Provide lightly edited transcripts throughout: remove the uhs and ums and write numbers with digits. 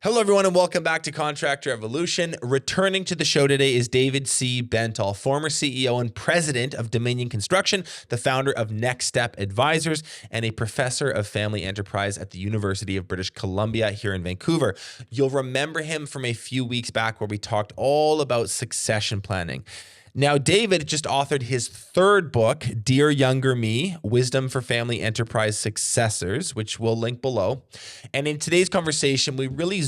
Hello, everyone, and welcome back to Contractor Evolution. Returning to the show today is David C. Bentall, former CEO and president of Dominion Construction, the founder of Next Step Advisors, and a professor of Family Enterprise at the University of British Columbia here in Vancouver. You'll remember him from a few weeks back where we talked all about succession planning. Now, David just authored his third book, Dear Younger Me, Wisdom for Family Enterprise Successors, which we'll link below. And in today's conversation, we really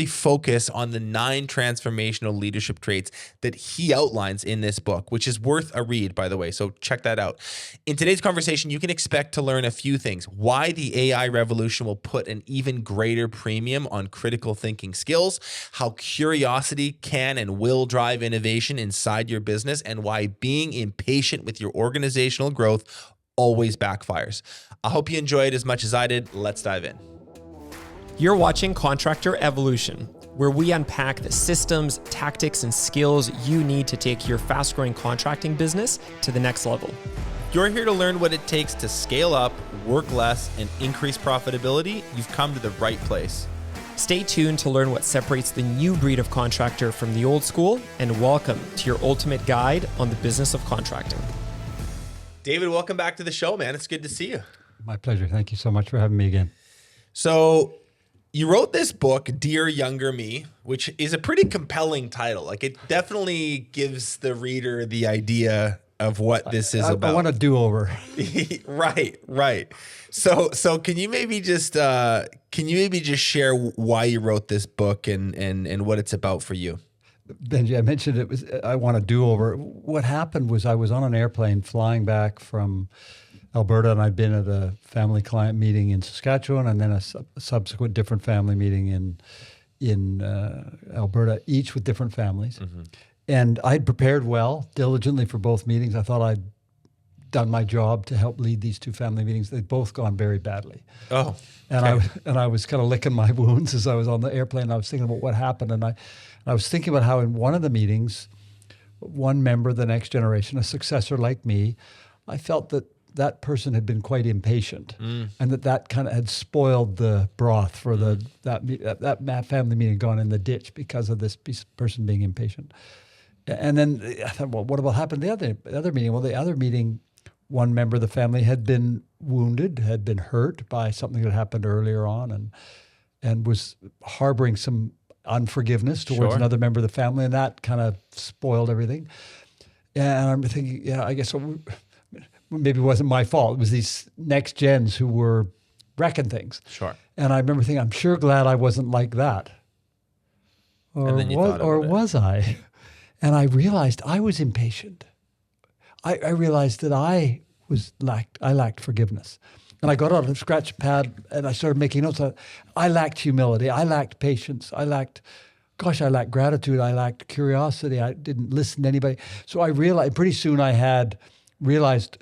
focus on the 9 transformational leadership traits that he outlines in this book, which is worth a read, by the way. So check that out. In today's conversation, you can expect to learn a few things. Why the AI revolution will put an even greater premium on critical thinking skills, how curiosity can and will drive innovation inside your business, and why being impatient with your organizational growth always backfires. I hope you enjoyed as much as I did. Let's dive in. You're watching Contractor Evolution, where we unpack the systems, tactics, and skills you need to take your fast-growing contracting business to the next level. You're here to learn what it takes to scale up, work less, and increase profitability. You've come to the right place. Stay tuned to learn what separates the new breed of contractor from the old school, and welcome to your ultimate guide on the business of contracting. David, welcome back to the show, man. It's good to see you. My pleasure. Thank you so much for having me again. So you wrote this book, Dear Younger Me, which is a pretty compelling title. Like, it definitely gives the reader the idea of what this is about. I want a do-over. Right. So can you maybe just share why you wrote this book and what it's about for you? Benji, I mentioned I want a do-over. What happened was I was on an airplane flying back from Alberta, and I'd been at a family client meeting in Saskatchewan, and then a subsequent different family meeting in Alberta, each with different families. Mm-hmm. And I'd prepared well, diligently for both meetings. I thought I'd done my job to help lead these 2 family meetings. They'd both gone very badly. Oh, okay. And I was kind of licking my wounds as I was on the airplane. I was thinking about what happened, and I was thinking about how in one of the meetings, one member of the next generation, a successor like me, I felt that person had been quite impatient, and that kind of had spoiled the broth for that family meeting, gone in the ditch because of this person being impatient. And then I thought, well, what will happen to the other meeting? Well, the other meeting, one member of the family had been wounded, had been hurt by something that happened earlier on, and was harboring some unforgiveness towards another member of the family, and that kind of spoiled everything. And I'm thinking, I guess maybe it wasn't my fault. It was these next gens who were wrecking things. Sure. And I remember thinking, I'm sure glad I wasn't like that. Or was I? And I realized I was impatient. I realized that I lacked forgiveness. And I got out a scratch pad and I started making notes. I lacked humility. I lacked patience. I lacked gratitude. I lacked curiosity. I didn't listen to anybody. So I realized pretty soon I had realized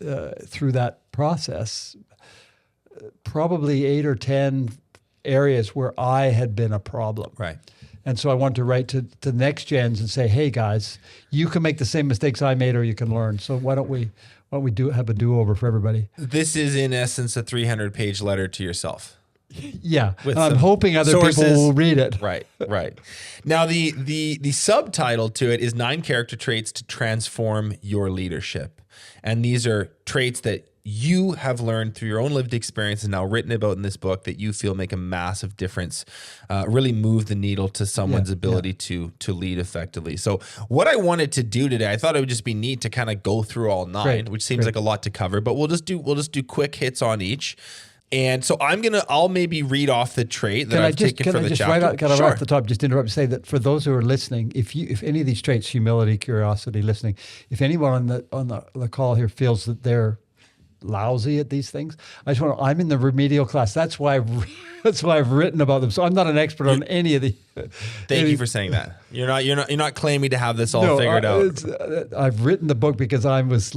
through that process probably 8 or 10 areas where I had been a problem. Right. And so I wanted to write to the next gens and say, hey guys, you can make the same mistakes I made, or you can learn. So why don't we have a do-over for everybody? This is in essence a 300-page letter to yourself. Yeah, I'm hoping other people will read it. Right. Now the subtitle to it is 9 character traits to transform your leadership. And these are traits that you have learned through your own lived experience and now written about in this book that you feel make a massive difference, really move the needle to someone's ability to lead effectively. So what I wanted to do today, I thought it would just be neat to kind of go through all 9, which seems like a lot to cover, but we'll just do quick hits on each. And so I'll maybe read off the trait that I've taken from the chapter. Can I right off the top just interrupt and say that for those who are listening, if any of these traits, humility, curiosity, listening, if anyone on the call here feels that they're lousy at these things, I'm in the remedial class. That's why I've written about them. So I'm not an expert on any of the. Thank you for saying that. You're not claiming to have this all figured out. I've written the book because I was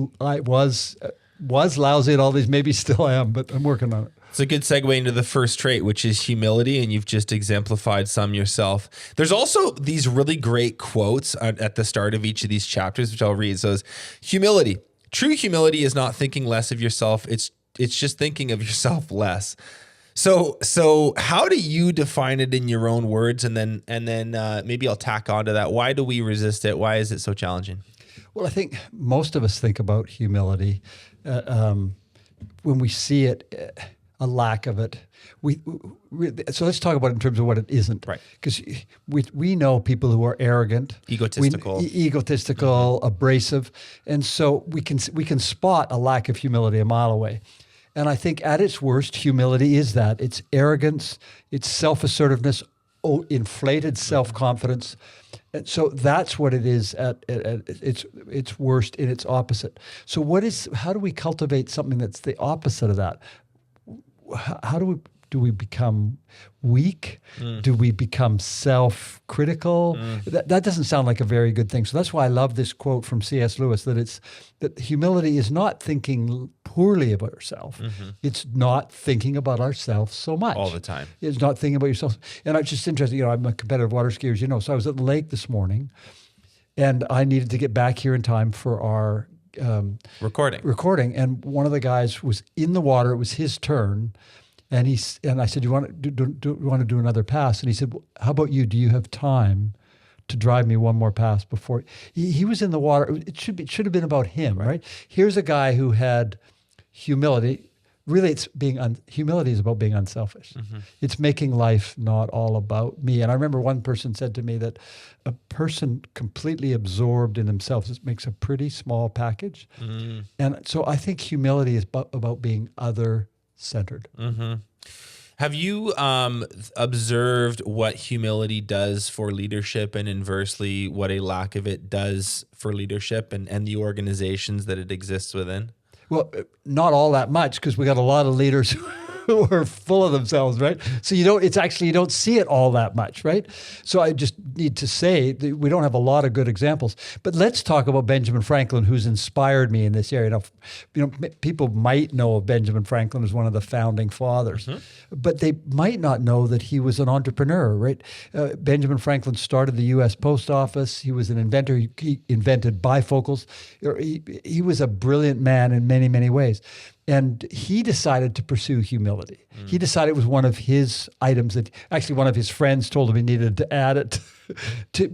lousy at all these. Maybe still am, but I'm working on it. It's a good segue into the first trait, which is humility, and you've just exemplified some yourself. There's also these really great quotes at the start of each of these chapters, which I'll read. So it's humility. True humility is not thinking less of yourself. It's just thinking of yourself less. So how do you define it in your own words? And then maybe I'll tack onto that. Why do we resist it? Why is it so challenging? Well, I think most of us think about humility when we see it, a lack of it. So let's talk about it in terms of what it isn't. Right. Because we know people who are arrogant, egotistical, abrasive, and so we can spot a lack of humility a mile away. And I think at its worst, humility is that. It's arrogance, it's self-assertiveness, inflated self-confidence. And so that's what it is at its worst in its opposite. So how do we cultivate something that's the opposite of that? How do we become weak? Do we become self-critical? That doesn't sound like a very good thing. So that's why I love this quote from C.S. Lewis, that humility is not thinking poorly about ourselves. It's not thinking about ourselves so much. All the time. It's not thinking about yourself. And I'm just interested, I'm a competitive water skier, as you know. So I was at the lake this morning, and I needed to get back here in time for our recording. And one of the guys was in the water. It was his turn. And I said, you want to do another pass? And he said, well, how about you? Do you have time to drive me one more pass before? He was in the water. It should have been about him, right? Here's a guy who had humility. Really, humility is about being unselfish. It's making life not all about me. And I remember one person said to me that a person completely absorbed in themselves makes a pretty small package. And so I think humility is about being other-centered. Have you observed what humility does for leadership, and inversely what a lack of it does for leadership and the organizations that it exists within? Well, not all that much, because we got a lot of leaders who are full of themselves, right? So you don't see it all that much, right? So I just need to say that we don't have a lot of good examples. But let's talk about Benjamin Franklin, who's inspired me in this area. Now, people might know of Benjamin Franklin as one of the founding fathers, but they might not know that he was an entrepreneur, right? Benjamin Franklin started the U.S. Post Office. He was an inventor. He invented bifocals. He was a brilliant man in many, many ways. And he decided to pursue humility. He decided it was one of his items that actually one of his friends told him he needed to add it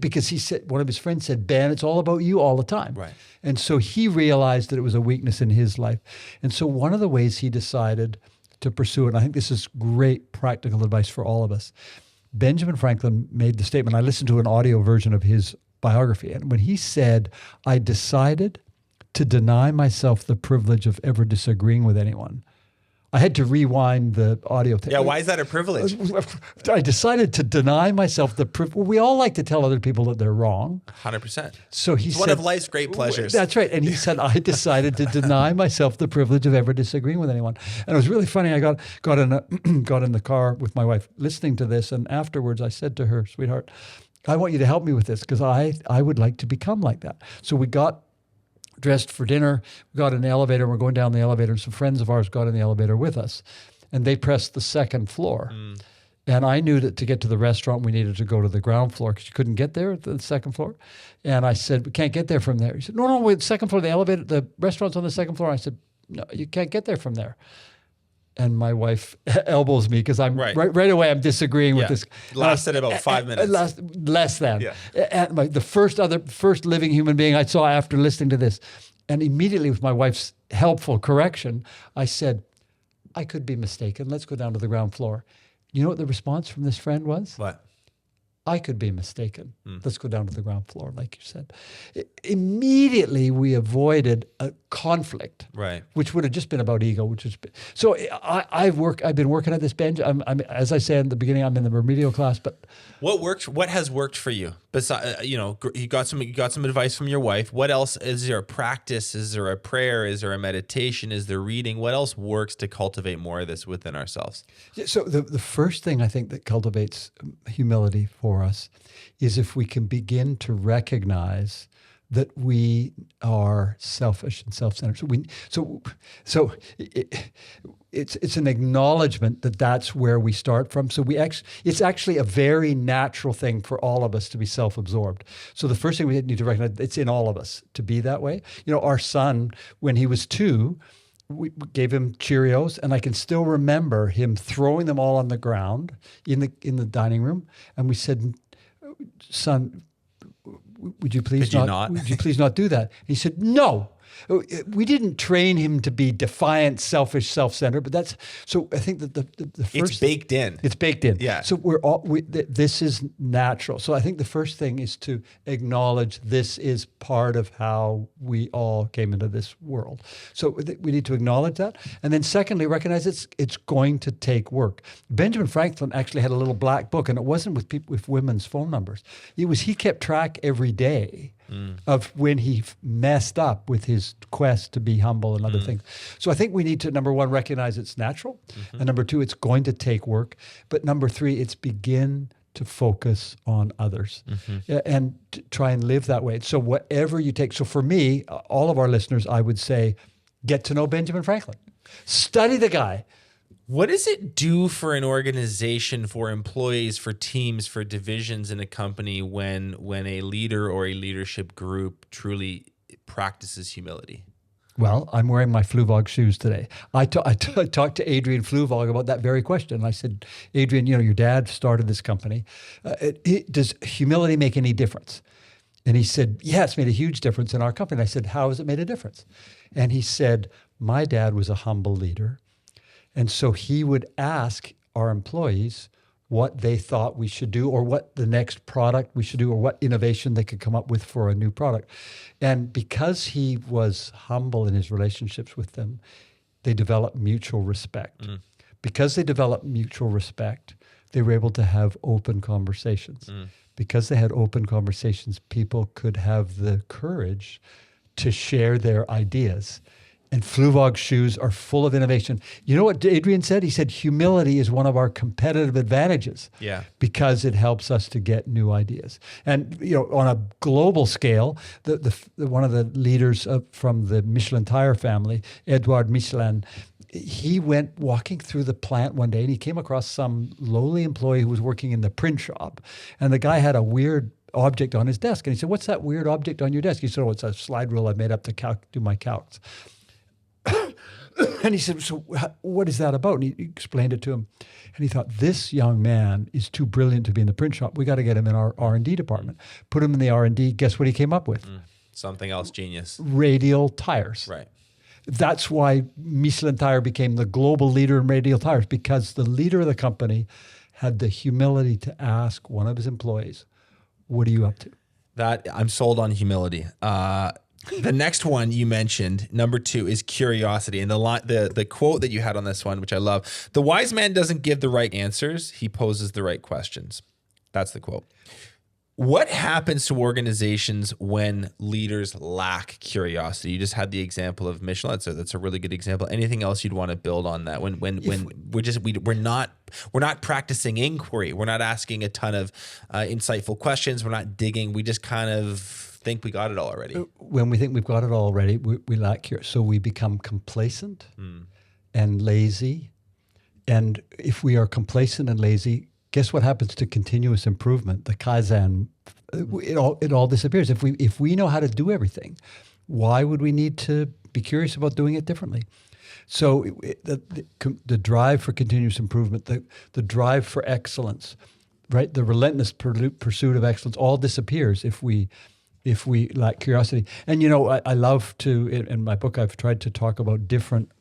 because he said, one of his friends said, Ben, it's all about you all the time. Right. And so he realized that it was a weakness in his life. And so one of the ways he decided to pursue it, and I think this is great practical advice for all of us, Benjamin Franklin made the statement, I listened to an audio version of his biography, and when he said, I decided to deny myself the privilege of ever disagreeing with anyone. I had to rewind the audio tape. Yeah, why is that a privilege? I decided to deny myself the privilege. We all like to tell other people that they're wrong. 100%. So he it's said, one of life's great pleasures. That's right. And he said, I decided to deny myself the privilege of ever disagreeing with anyone. And it was really funny. I got in the car with my wife listening to this. And afterwards I said to her, sweetheart, I want you to help me with this because I would like to become like that. So we got dressed for dinner, we got in the elevator, we're going down the elevator, and some friends of ours got in the elevator with us, and they pressed the second floor. And I knew that to get to the restaurant, we needed to go to the ground floor because you couldn't get there at the second floor. And I said, we can't get there from there. He said, no, the second floor, the elevator, the restaurant's on the second floor. I said, no, you can't get there from there. And my wife elbows me because I'm right away I'm disagreeing with this. Lasted about 5 minutes. Less than. Yeah. And the first living human being I saw after listening to this. And immediately with my wife's helpful correction, I said, I could be mistaken. Let's go down to the ground floor. You know what the response from this friend was? What? I could be mistaken. Let's go down to the ground floor, like you said. Immediately, we avoided a conflict, right? Which would have just been about ego. So I've been working at this bench. I'm as I said in the beginning, I'm in the remedial class. But what worked? What has worked for you? Besides, you got some advice from your wife. What else? Is there a practice? Is there a prayer? Is there a meditation? Is there reading? What else works to cultivate more of this within ourselves? Yeah, so the first thing I think that cultivates humility for us is if we can begin to recognize that we are selfish and self-centered. So it's an acknowledgement that that's where we start from. So it's actually a very natural thing for all of us to be self-absorbed. So the first thing we need to recognize, it's in all of us to be that way. Our son, when he was 2, we gave him Cheerios, and I can still remember him throwing them all on the ground in the dining room. And we said, "Son, would you please would you please not do that?" And he said, "No." We didn't train him to be defiant, selfish, self-centered, but that's so. I think that the first it's baked in. It's baked in. Yeah. So this is natural. So I think the first thing is to acknowledge this is part of how we all came into this world. So we need to acknowledge that, and then secondly, recognize it's going to take work. Benjamin Franklin actually had a little black book, and it wasn't with people with women's phone numbers. He kept track every day of when he messed up with his quest to be humble and other things. So I think we need to, number one, recognize it's natural. And number two, it's going to take work. But number three, it's begin to focus on others and to try and live that way. So whatever you take. So for me, all of our listeners, I would say, get to know Benjamin Franklin. Study the guy. What does it do for an organization, for employees, for teams, for divisions in a company when a leader or a leadership group truly practices humility? Well, I'm wearing my Fluvog shoes today. I talked to Adrian Fluvog about that very question. I said, Adrian, your dad started this company. Does humility make any difference? And he said, yeah, it's made a huge difference in our company. I said, how has it made a difference? And he said, my dad was a humble leader. And so he would ask our employees what they thought we should do or what the next product we should do or what innovation they could come up with for a new product. And because he was humble in his relationships with them, they developed mutual respect. Because they developed mutual respect, they were able to have open conversations. Because they had open conversations, people could have the courage to share their ideas. And Fluvog shoes are full of innovation. You know what Adrian said? He said humility is one of our competitive advantages. Yeah. Because it helps us to get new ideas. And on a global scale, the one of the leaders from the Michelin tire family, Edouard Michelin, he went walking through the plant one day and he came across some lowly employee who was working in the print shop. And the guy had a weird object on his desk. And he said, "What's that weird object on your desk?" He said, "Oh, it's a slide rule I made up to do my calcs." And he said, "So what is that about?" And he explained it to him. And he thought, this young man is too brilliant to be in the print shop. We got to get him in our R&D department. Put him in the R&D. Guess what he came up with? Something else genius. Radial tires. Right. That's why Michelin Tire became the global leader in radial tires, because the leader of the company had the humility to ask one of his employees, "What are you up to?" That I'm sold on humility. The next one you mentioned, number 2, is curiosity. And the quote that you had on this one, which I love, "The wise man doesn't give the right answers, he poses the right questions." That's the quote. What happens to organizations when leaders lack curiosity? You just had the example of Michelin, so that's a really good example. Anything else you'd want to build on that? When we're not practicing inquiry, we're not asking a ton of insightful questions, we're not digging, we just kind of think we got it all already. When we think we've got it all already, we lack curiosity. So we become complacent and lazy. And if we are complacent and lazy, guess what happens to continuous improvement? The Kaizen, it all disappears. If we know how to do everything, why would we need to be curious about doing it differently? So the drive for continuous improvement, the drive for excellence, right? The relentless pursuit of excellence all disappears if we lack curiosity. And I love to, in my book, I've tried to talk about different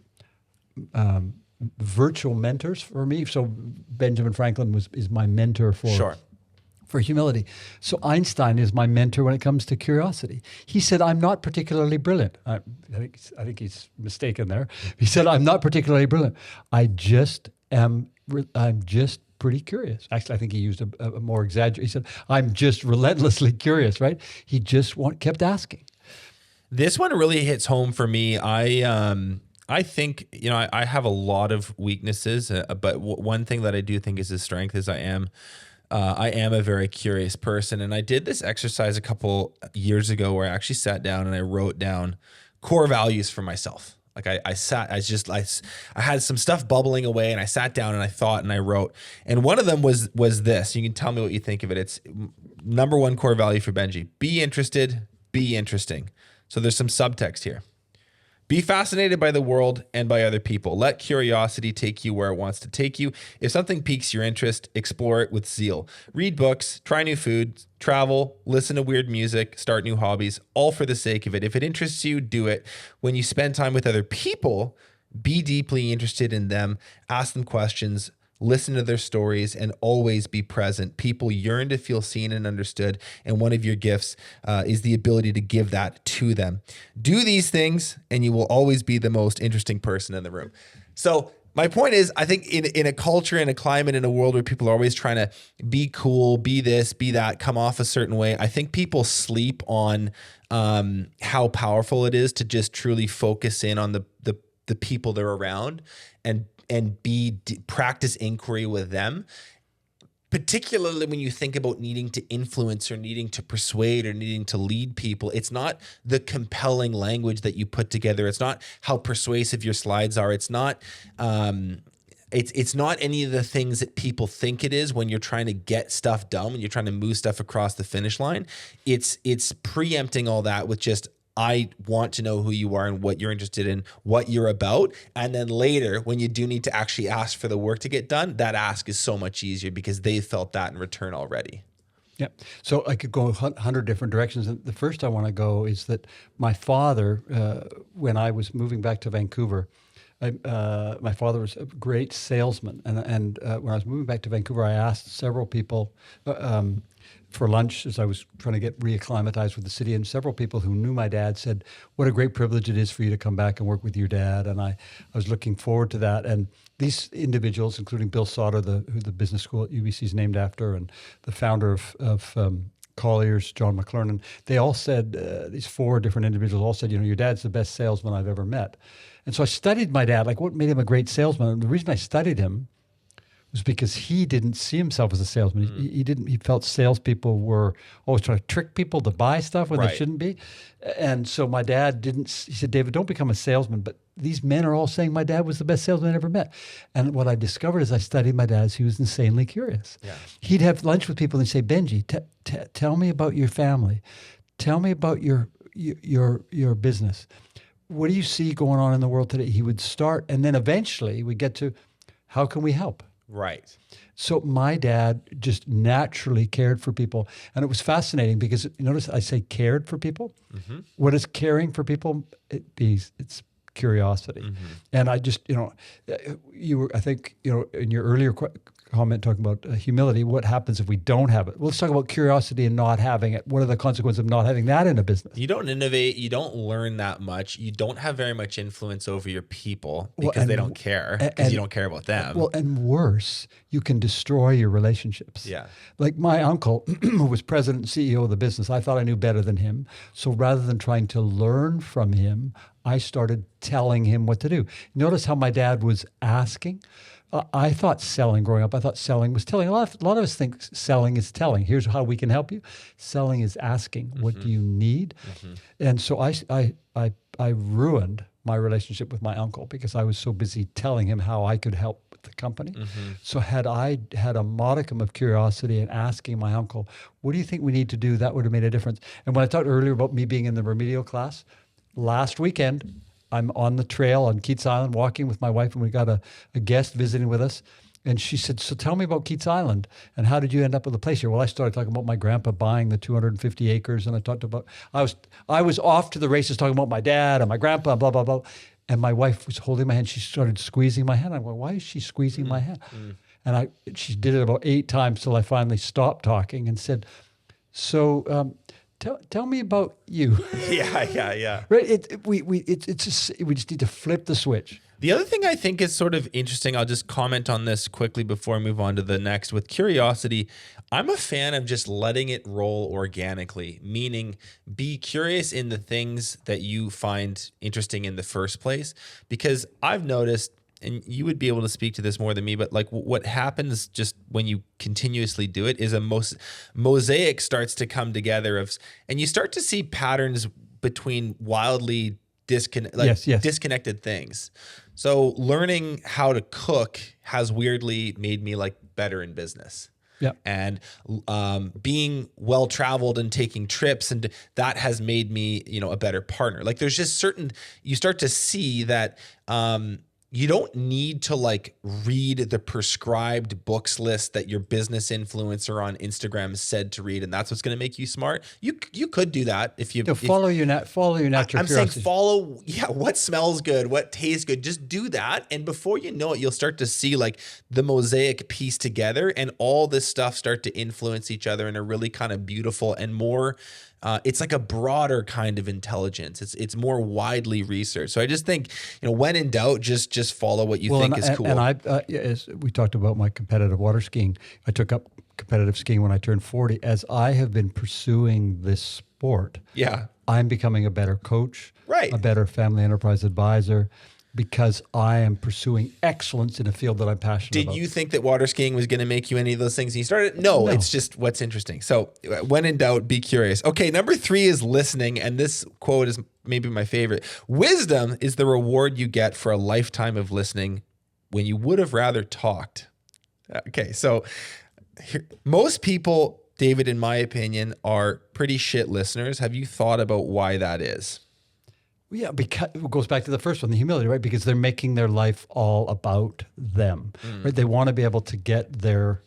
virtual mentors for me. So Benjamin Franklin is my mentor for humility. So Einstein is my mentor when it comes to curiosity. He said, "I'm not particularly brilliant." I think he's mistaken there. He said, "I'm not particularly brilliant. I'm just pretty curious." Actually, I think he used a more exaggerated. He said, "I'm just relentlessly curious." Right? He just kept asking. This one really hits home for me. I think, I have a lot of weaknesses, but one thing that I do think is a strength is I am a very curious person. And I did this exercise a couple years ago where I actually sat down and I wrote down core values for myself. Like I had some stuff bubbling away and I sat down and I thought and I wrote. And one of them was this. You can tell me what you think of it. It's number 1 core value for Benji. Be interested, be interesting. So there's some subtext here. Be fascinated by the world and by other people. Let curiosity take you where it wants to take you. If something piques your interest, explore it with zeal. Read books, try new foods, travel, listen to weird music, start new hobbies, all for the sake of it. If it interests you, do it. When you spend time with other people, be deeply interested in them, ask them questions, listen to their stories, and always be present. People yearn to feel seen and understood, and one of your gifts is the ability to give that to them. Do these things, and you will always be the most interesting person in the room. So my point is, I think in a culture, in a climate, in a world where people are always trying to be cool, be this, be that, come off a certain way, I think people sleep on how powerful it is to just truly focus in on the people they're around and practice inquiry with them, particularly when you think about needing to influence or needing to persuade or needing to lead people. It's not the compelling language that you put together. It's not how persuasive your slides are. It's not it's not any of the things that people think it is when you're trying to get stuff done, when you're trying to move stuff across the finish line. It's preempting all that with just, I want to know who you are and what you're interested in, what you're about. And then later, when you do need to actually ask for the work to get done, that ask is so much easier because they felt that in return already. Yeah. So I could go 100 different directions. And the first I want to go is that my father, when I was moving back to Vancouver, my father was a great salesman. And when I was moving back to Vancouver, I asked several people for lunch as I was trying to get reacclimatized with the city, and several people who knew my dad said, what a great privilege it is for you to come back and work with your dad. And I was looking forward to that. And these individuals, including Bill Sauter, who the business school at UBC is named after, and the founder of Collier's, John McLernon, they all said, these four different individuals all said, your dad's the best salesman I've ever met. And so I studied my dad, like what made him a great salesman. And the reason I studied him was because he didn't see himself as a salesman. He felt salespeople were always trying to trick people to buy stuff when they shouldn't be. And so my dad he said, David, don't become a salesman. But these men are all saying my dad was the best salesman I ever met. And what I discovered as I studied my dad is he was insanely curious. Yeah. He'd have lunch with people and say, Benji, tell me about your family. Tell me about your business. What do you see going on in the world today? He would start, and then eventually we get to, how can we help? Right. So my dad just naturally cared for people. And it was fascinating because, notice I say cared for people. Mm-hmm. What is caring for people? It's curiosity. Mm-hmm. And I just, you were, I think, in your earlier comment talking about humility, what happens if we don't have it? Well, let's talk about curiosity and not having it. What are the consequences of not having that in a business? You don't innovate. You don't learn that much. You don't have very much influence over your people because they don't care, because you don't care about them. Well, and worse, you can destroy your relationships. Yeah. Like my uncle, who was president and CEO of the business, I thought I knew better than him. So rather than trying to learn from him, I started telling him what to do. Notice how my dad was asking. I thought selling growing up, I thought selling was telling. A lot of us think selling is telling. Here's how we can help you. Selling is asking, what do you need? Mm-hmm. And so I ruined my relationship with my uncle because I was so busy telling him how I could help the company. Mm-hmm. So had I had a modicum of curiosity and asking my uncle, what do you think we need to do? That would have made a difference. And when I talked earlier about me being in the remedial class, last weekend, I'm on the trail on Keats Island walking with my wife, and we got a guest visiting with us. And she said, so tell me about Keats Island, and how did you end up with a place here? Well, I started talking about my grandpa buying the 250 acres, and I talked about, I was off to the races talking about my dad and my grandpa, and blah, blah, blah. And my wife was holding my hand. She started squeezing my hand. I went, why is she squeezing my hand? And she did it about 8 times till I finally stopped talking and said, so tell me about you. Yeah. Right? We just need to flip the switch. The other thing I think is sort of interesting, I'll just comment on this quickly before I move on to the next. With curiosity, I'm a fan of just letting it roll organically, meaning be curious in the things that you find interesting in the first place. Because I've noticed, and you would be able to speak to this more than me, but like what happens just when you continuously do it is a mosaic starts to come together and you start to see patterns between wildly disconnected things. So learning how to cook has weirdly made me like better in business. Yeah. And being well-traveled and taking trips, and that has made me, a better partner. Like there's just you start to see that you don't need to like read the prescribed books list that your business influencer on Instagram said to read, and that's what's going to make you smart. You could do that if you follow your natural I'm curiosity. saying follow, what smells good, what tastes good. Just do that, and before you know it, you'll start to see like the mosaic piece together, and all this stuff start to influence each other in a really kind of beautiful and more. It's like a broader kind of intelligence. It's more widely researched. So I just think, when in doubt, just follow what you think is cool. And as we talked about my competitive water skiing, I took up competitive skiing when I turned 40. As I have been pursuing this sport, I'm becoming a better coach, right, a better family enterprise advisor, because I am pursuing excellence in a field that I'm passionate about. Did you think that water skiing was going to make you any of those things when you started? No, it's just what's interesting. So when in doubt, be curious. Okay, number 3 is listening. And this quote is maybe my favorite. Wisdom is the reward you get for a lifetime of listening when you would have rather talked. Okay, so most people, David, in my opinion, are pretty shit listeners. Have you thought about why that is? Yeah, because it goes back to the first one, the humility, right? Because they're making their life all about them, right? They want to be able to get their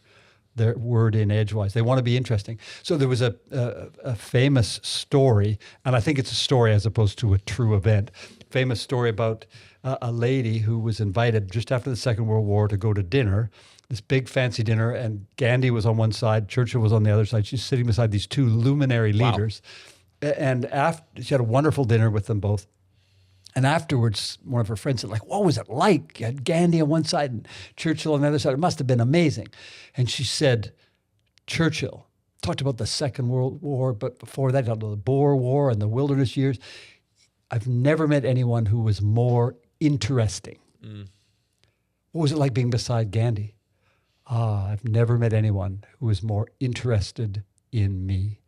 word in edgewise. They want to be interesting. So there was a famous story, and I think it's a story as opposed to a true event. Famous story about a lady who was invited just after the Second World War to go to dinner, this big fancy dinner, and Gandhi was on one side, Churchill was on the other side. She's sitting beside these two luminary leaders. And she had a wonderful dinner with them both. And afterwards, one of her friends said, what was it like? You had Gandhi on one side and Churchill on the other side. It must have been amazing. And she said, Churchill talked about the Second World War, but before that, the Boer War and the wilderness years. I've never met anyone who was more interesting. What was it like being beside Gandhi? I've never met anyone who was more interested in me.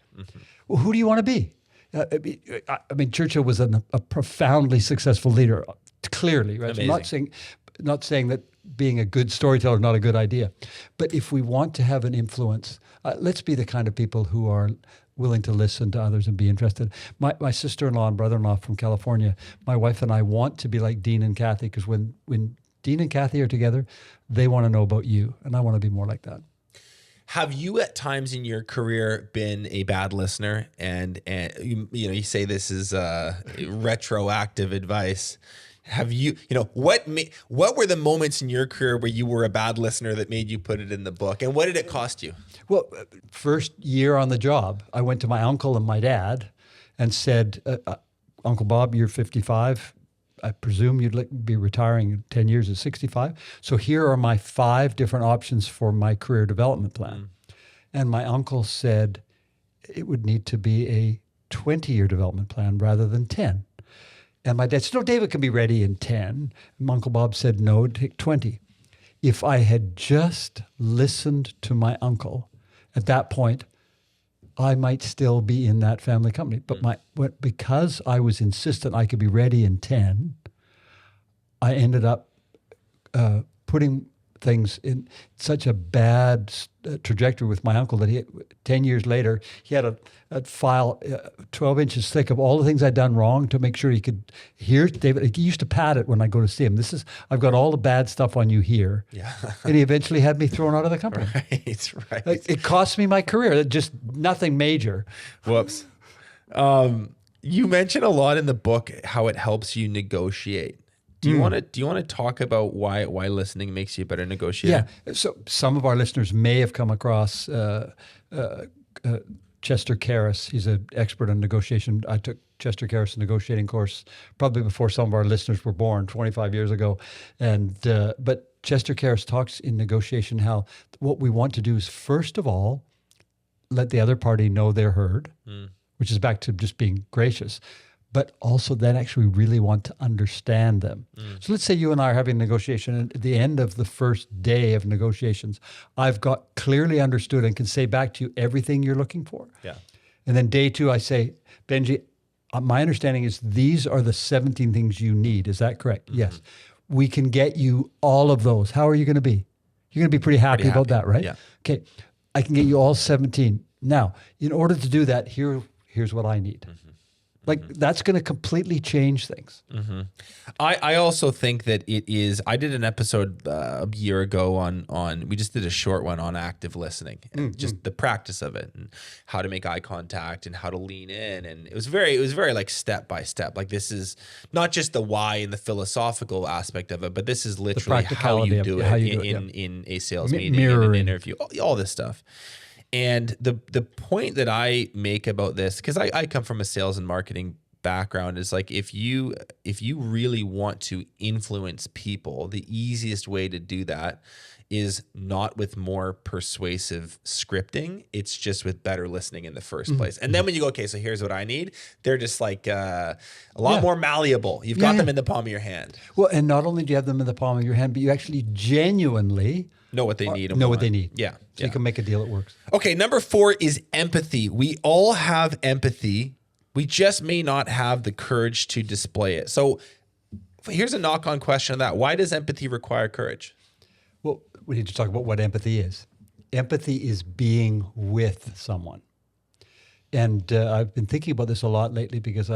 Well, who do you want to be? I mean, Churchill was a profoundly successful leader, clearly, right? Amazing. Not saying that being a good storyteller is not a good idea, but if we want to have an influence, let's be the kind of people who are willing to listen to others and be interested. My sister-in-law and brother-in-law from California, my wife and I want to be like Dean and Kathy, because when Dean and Kathy are together, they want to know about you, and I want to be more like that. Have you at times in your career been a bad listener? And you say this is retroactive advice. Have you, what were the moments in your career where you were a bad listener that made you put it in the book? And what did it cost you? Well, first year on the job, I went to my uncle and my dad and said, Uncle Bob, you're 55. I presume you'd be retiring in 10 years at 65. So here are my 5 different options for my career development plan. And my uncle said it would need to be a 20-year development plan rather than 10. And my dad said, no, David can be ready in 10. And Uncle Bob said, no, it'd take 20. If I had just listened to my uncle at that point, I might still be in that family company. But because I was insistent I could be ready in 10, I ended up putting things in such a bad trajectory with my uncle that 10 years later, he had a file 12 inches thick of all the things I'd done wrong to make sure he could hear. David, he used to pad it when I go to see him. I've got all the bad stuff on you here. Yeah. And he eventually had me thrown out of the company. Right. It cost me my career, just nothing major. Whoops. You mention a lot in the book how it helps you negotiate. Do you want to talk about why listening makes you a better negotiator? Yeah. So some of our listeners may have come across Chester Karras. He's an expert on negotiation. I took Chester Karras' negotiating course probably before some of our listeners were born, 25 years ago. But Chester Karras talks in negotiation how what we want to do is, first of all, let the other party know they're heard, which is back to just being gracious, but also then actually really want to understand them. So let's say you and I are having a negotiation, and at the end of the first day of negotiations, I've got clearly understood and can say back to you everything you're looking for. Yeah. And then day 2, I say, Benji, my understanding is these are the 17 things you need. Is that correct? Yes. We can get you all of those. How are you going to be? You're going to be pretty happy about that, right? Yeah. Okay. I can get you all 17. Now, in order to do that, here's what I need. Like that's going to completely change things. I also think that it is. I did an episode a year ago on. We just did a short one on active listening, and just the practice of it, and how to make eye contact, and how to lean in, and it was very like step by step. Like this is not just the why and the philosophical aspect of it, but this is literally how you do it in a sales meeting, in an interview, all this stuff. And the point that I make about this, because I come from a sales and marketing background, is like if you really want to influence people, the easiest way to do that is not with more persuasive scripting. It's just with better listening in the first place. And then when you go, okay, so here's what I need, they're just like a lot more malleable. You've got them in the palm of your hand. Well, and not only do you have them in the palm of your hand, but you actually genuinely know what they need. Know what they need. Yeah. So you can make a deal that works. Okay, number 4 is empathy. We all have empathy. We just may not have the courage to display it. So here's a knock-on question on that. Why does empathy require courage? Well, we need to talk about what empathy is. Empathy is being with someone. And I've been thinking about this a lot lately because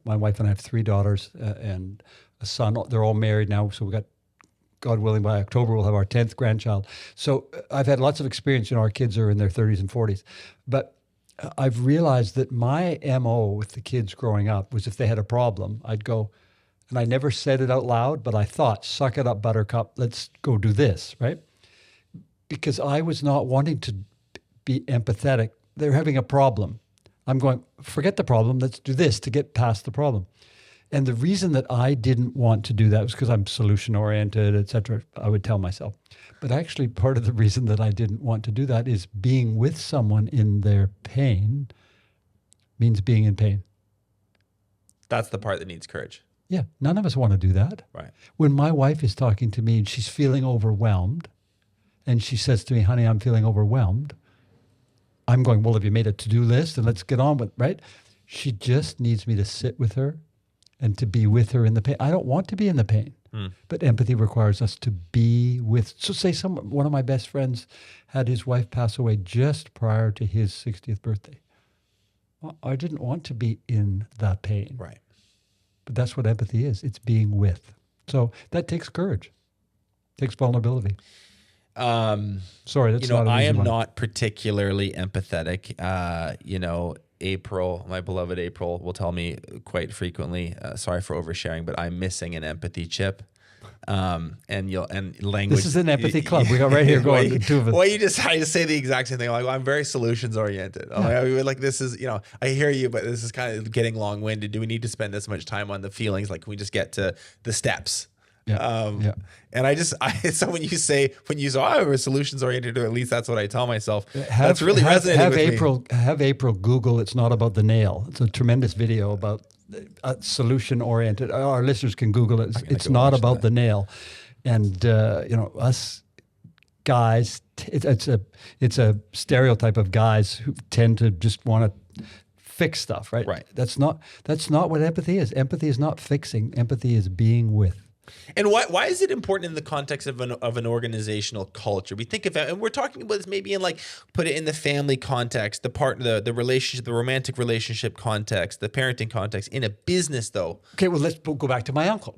my wife and I have 3 daughters and a son. They're all married now, so we got, God willing, by October, we'll have our 10th grandchild. So I've had lots of experience. Our kids are in their 30s and 40s. But I've realized that my MO with the kids growing up was if they had a problem, I'd go, and I never said it out loud, but I thought, suck it up, buttercup, let's go do this, right? Because I was not wanting to be empathetic. They're having a problem. I'm going, forget the problem, let's do this to get past the problem. And the reason that I didn't want to do that was because I'm solution-oriented, et cetera, I would tell myself. But actually, part of the reason that I didn't want to do that is being with someone in their pain means being in pain. That's the part that needs courage. Yeah, none of us want to do that. Right. When my wife is talking to me and she's feeling overwhelmed, and she says to me, honey, I'm feeling overwhelmed, I'm going, well, have you made a to-do list? And let's get on with it, right? She just needs me to sit with her and to be with her in the pain. I don't want to be in the pain, but empathy requires us to be with. So say one of my best friends had his wife pass away just prior to his 60th birthday. Well, I didn't want to be in that pain. Right. But that's what empathy is. It's being with. So that takes courage, takes vulnerability. Sorry, that's not an I easy am one. not particularly empathetic. April, my beloved April, will tell me quite frequently, sorry for oversharing, but I'm missing an empathy chip. And language. This is an empathy club. We got right here going. The two of us. Well, I just say the exact same thing. Like, well, I'm very solutions oriented. Like this is, I hear you, but this is kind of getting long winded. Do we need to spend this much time on the feelings? Like, can we just get to the steps? Yeah. And so when you say, I'm solutions oriented, or at least that's what I tell myself. That's really resonating with me. Have April Google. It's not about the nail. It's a tremendous video about solution oriented. Our listeners can Google it. It's not about the nail. And us guys, it's a stereotype of guys who tend to just want to fix stuff, right? Right. That's not what empathy is. Empathy is not fixing. Empathy is being with. And why is it important in the context of an organizational culture? We think of it, and we're talking about this maybe in put it in the family context, the relationship, the romantic relationship context, the parenting context. In a business, though. Okay, well, let's go back to my uncle.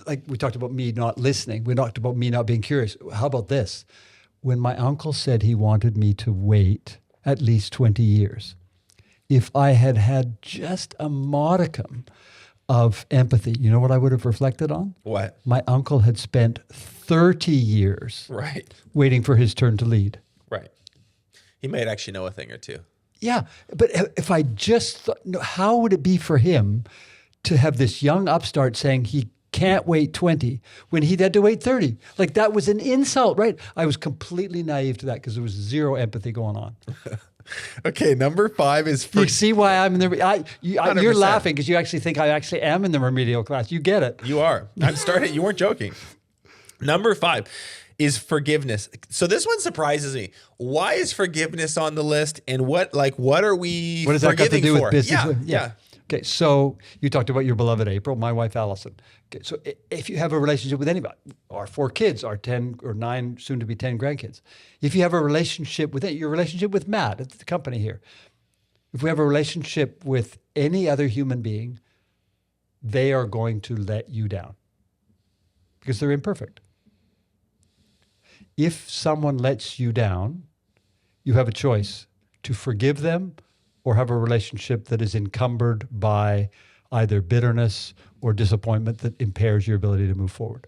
Like we talked about me not listening. We talked about me not being curious. How about this? When my uncle said he wanted me to wait at least 20 years, if I had had just a modicum of empathy, you know what I would have reflected on? What? My uncle had spent 30 years waiting for his turn to lead. Right. He might actually know a thing or two. Yeah, but if I just thought, how would it be for him to have this young upstart saying he can't wait 20 when he'd had to wait 30? Like that was an insult, right? I was completely naive to that because there was zero empathy going on. Okay, number 5 is... You see why I'm in the... You're laughing because you actually think I actually am in the remedial class. You get it. You are. You weren't joking. Number 5 is forgiveness. So this one surprises me. Why is forgiveness on the list? And what are we What does that got to do for? with business? Yeah. Okay, so you talked about your beloved April, my wife Allison. Okay, so if you have a relationship with anybody, our 4 kids, our 10 or 9, soon to be 10 grandkids, if you have a relationship with your relationship with Matt at the company here, if we have a relationship with any other human being, they are going to let you down because they're imperfect. If someone lets you down, you have a choice to forgive them or have a relationship that is encumbered by either bitterness or disappointment that impairs your ability to move forward.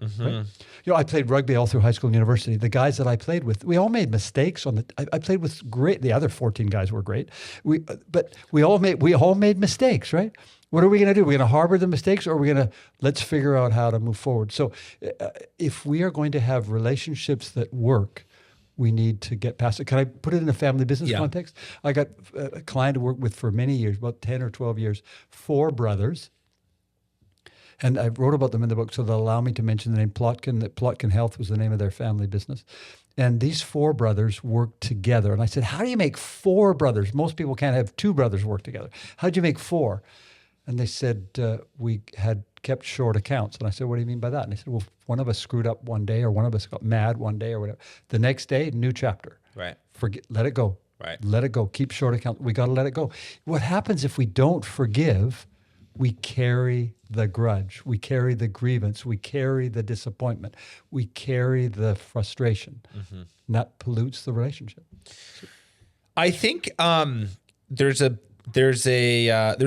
Mm-hmm. Right? You know, I played rugby all through high school and university. The guys that I played with, we all made mistakes I played with great, the other 14 guys were great. But we all made mistakes, right? What are we going to do? We're going to harbor the mistakes, or are we going to, let's figure out how to move forward? So if we are going to have relationships that work, we need to get past it. Can I put it in a family business context? I got a client to work with for many years, about 10 or 12 years, 4 brothers. And I wrote about them in the book, so they'll allow me to mention the name Plotkin. That Plotkin Health was the name of their family business. And these 4 brothers worked together. And I said, how do you make 4 brothers? Most people can't have 2 brothers work together. How did you make 4? And they said, we had kept short accounts. And I said, what do you mean by that? And they said, well, one of us screwed up one day, or one of us got mad one day, or whatever. The next day, new chapter. Right. Let it go. Right. Let it go. Keep short accounts. We got to let it go. What happens if we don't forgive? We carry the grudge. We carry the grievance. We carry the disappointment. We carry the frustration. Mm-hmm. And that pollutes the relationship. I think there's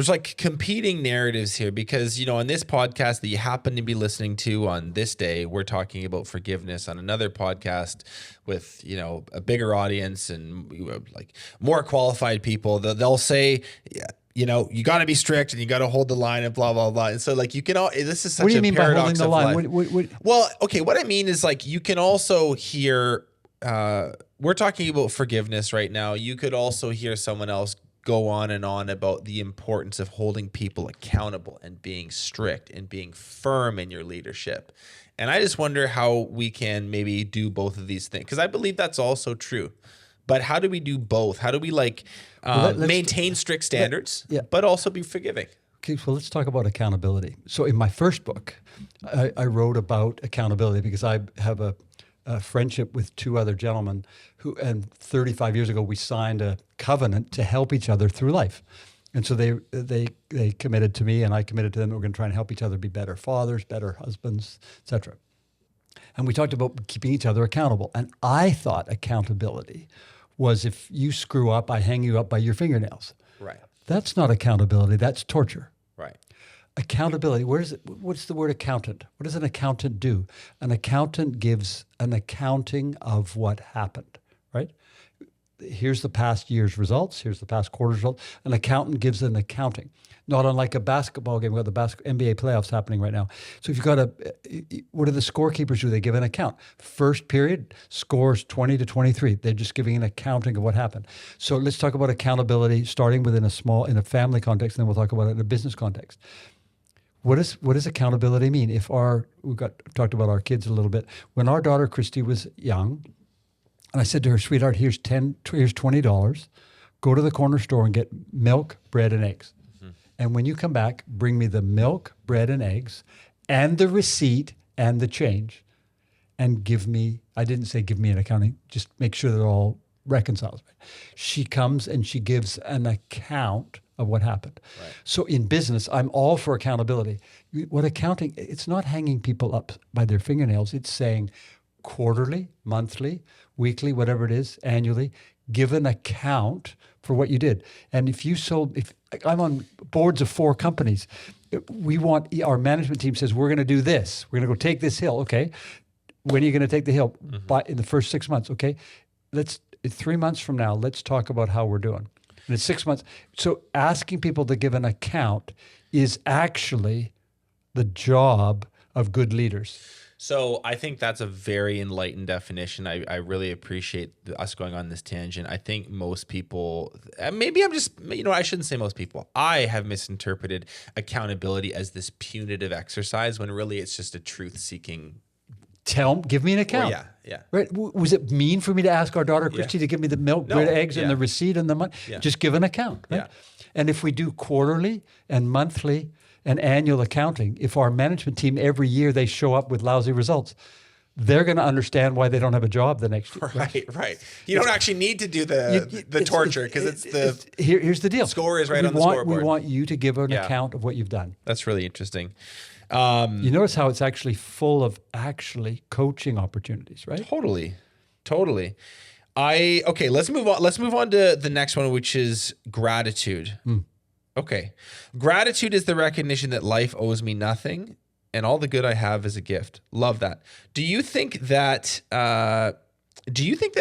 like competing narratives here, because, you know, on this podcast that you happen to be listening to on this day, we're talking about forgiveness. On another podcast with, you know, a bigger audience and like more qualified people, they'll say, you know, you got to be strict and you got to hold the line and blah, blah, blah. And so like you can all, this is such what do you a mean by holding paradox the of line? life. Well, okay. What I mean is, like, you can also hear, we're talking about forgiveness right now. You could also hear someone else go on and on about the importance of holding people accountable and being strict and being firm in your leadership. And I just wonder how we can maybe do both of these things, because I believe that's also true. But how do we do both? How do we maintain strict standards, but also be forgiving? Okay, so let's talk about accountability. So in my first book, I wrote about accountability because I have a friendship with 2 other gentlemen who, and 35 years ago, we signed a covenant to help each other through life. And so they committed to me, and I committed to them that we're going to try and help each other be better fathers, better husbands, etc. And we talked about keeping each other accountable. And I thought accountability was, if you screw up, I hang you up by your fingernails. Right. That's not accountability. That's torture. Right. Accountability. What's the word accountant? What does an accountant do? An accountant gives an accounting of what happened, right? Here's the past year's results. Here's the past quarter's results. An accountant gives an accounting. Not unlike a basketball game. We've got the NBA playoffs happening right now. So if you've got what do the scorekeepers do? They give an account. First period, scores 20 to 23. They're just giving an accounting of what happened. So let's talk about accountability, starting within in a family context, and then we'll talk about it in a business context. What does accountability mean? Talked about our kids a little bit. When our daughter Christy was young, and I said to her, sweetheart, here's $20. Go to the corner store and get milk, bread, and eggs. Mm-hmm. And when you come back, bring me the milk, bread, and eggs, and the receipt and the change. And I didn't say give me an accounting, just make sure that it all reconciles. She comes and she gives an account of what happened. Right. So in business, I'm all for accountability. What accounting, it's not hanging people up by their fingernails. It's saying quarterly, monthly, weekly, whatever it is, annually, give an account for what you did. And if I'm on boards of 4 companies, our management team says, we're going to do this. We're going to go take this hill. Okay. When are you going to take the hill? In the first 6 months. Okay. 3 months from now, let's talk about how we're doing. And it's 6 months. So asking people to give an account is actually the job of good leaders. So I think that's a very enlightened definition. I really appreciate us going on this tangent. I think most people, maybe I'm just, I shouldn't say most people. I have misinterpreted accountability as this punitive exercise when really it's just a truth-seeking Give me an account. Yeah. Right? Was it mean for me to ask our daughter Christy to give me the milk, bread, eggs, and the receipt and the money? Yeah. Just give an account. Right? Yeah. And if we do quarterly and monthly and annual accounting, if our management team every year they show up with lousy results, they're going to understand why they don't have a job the next year. Right. You don't actually need to do the torture because here's the deal. Score is right on the scoreboard. We want you to give an account of what you've done. That's really interesting. You notice how it's actually full of coaching opportunities, right? Totally. Okay, let's move on. Let's move on to the next one, which is gratitude. Okay. Gratitude is the recognition that life owes me nothing and all the good I have is a gift. Love that. Do you think that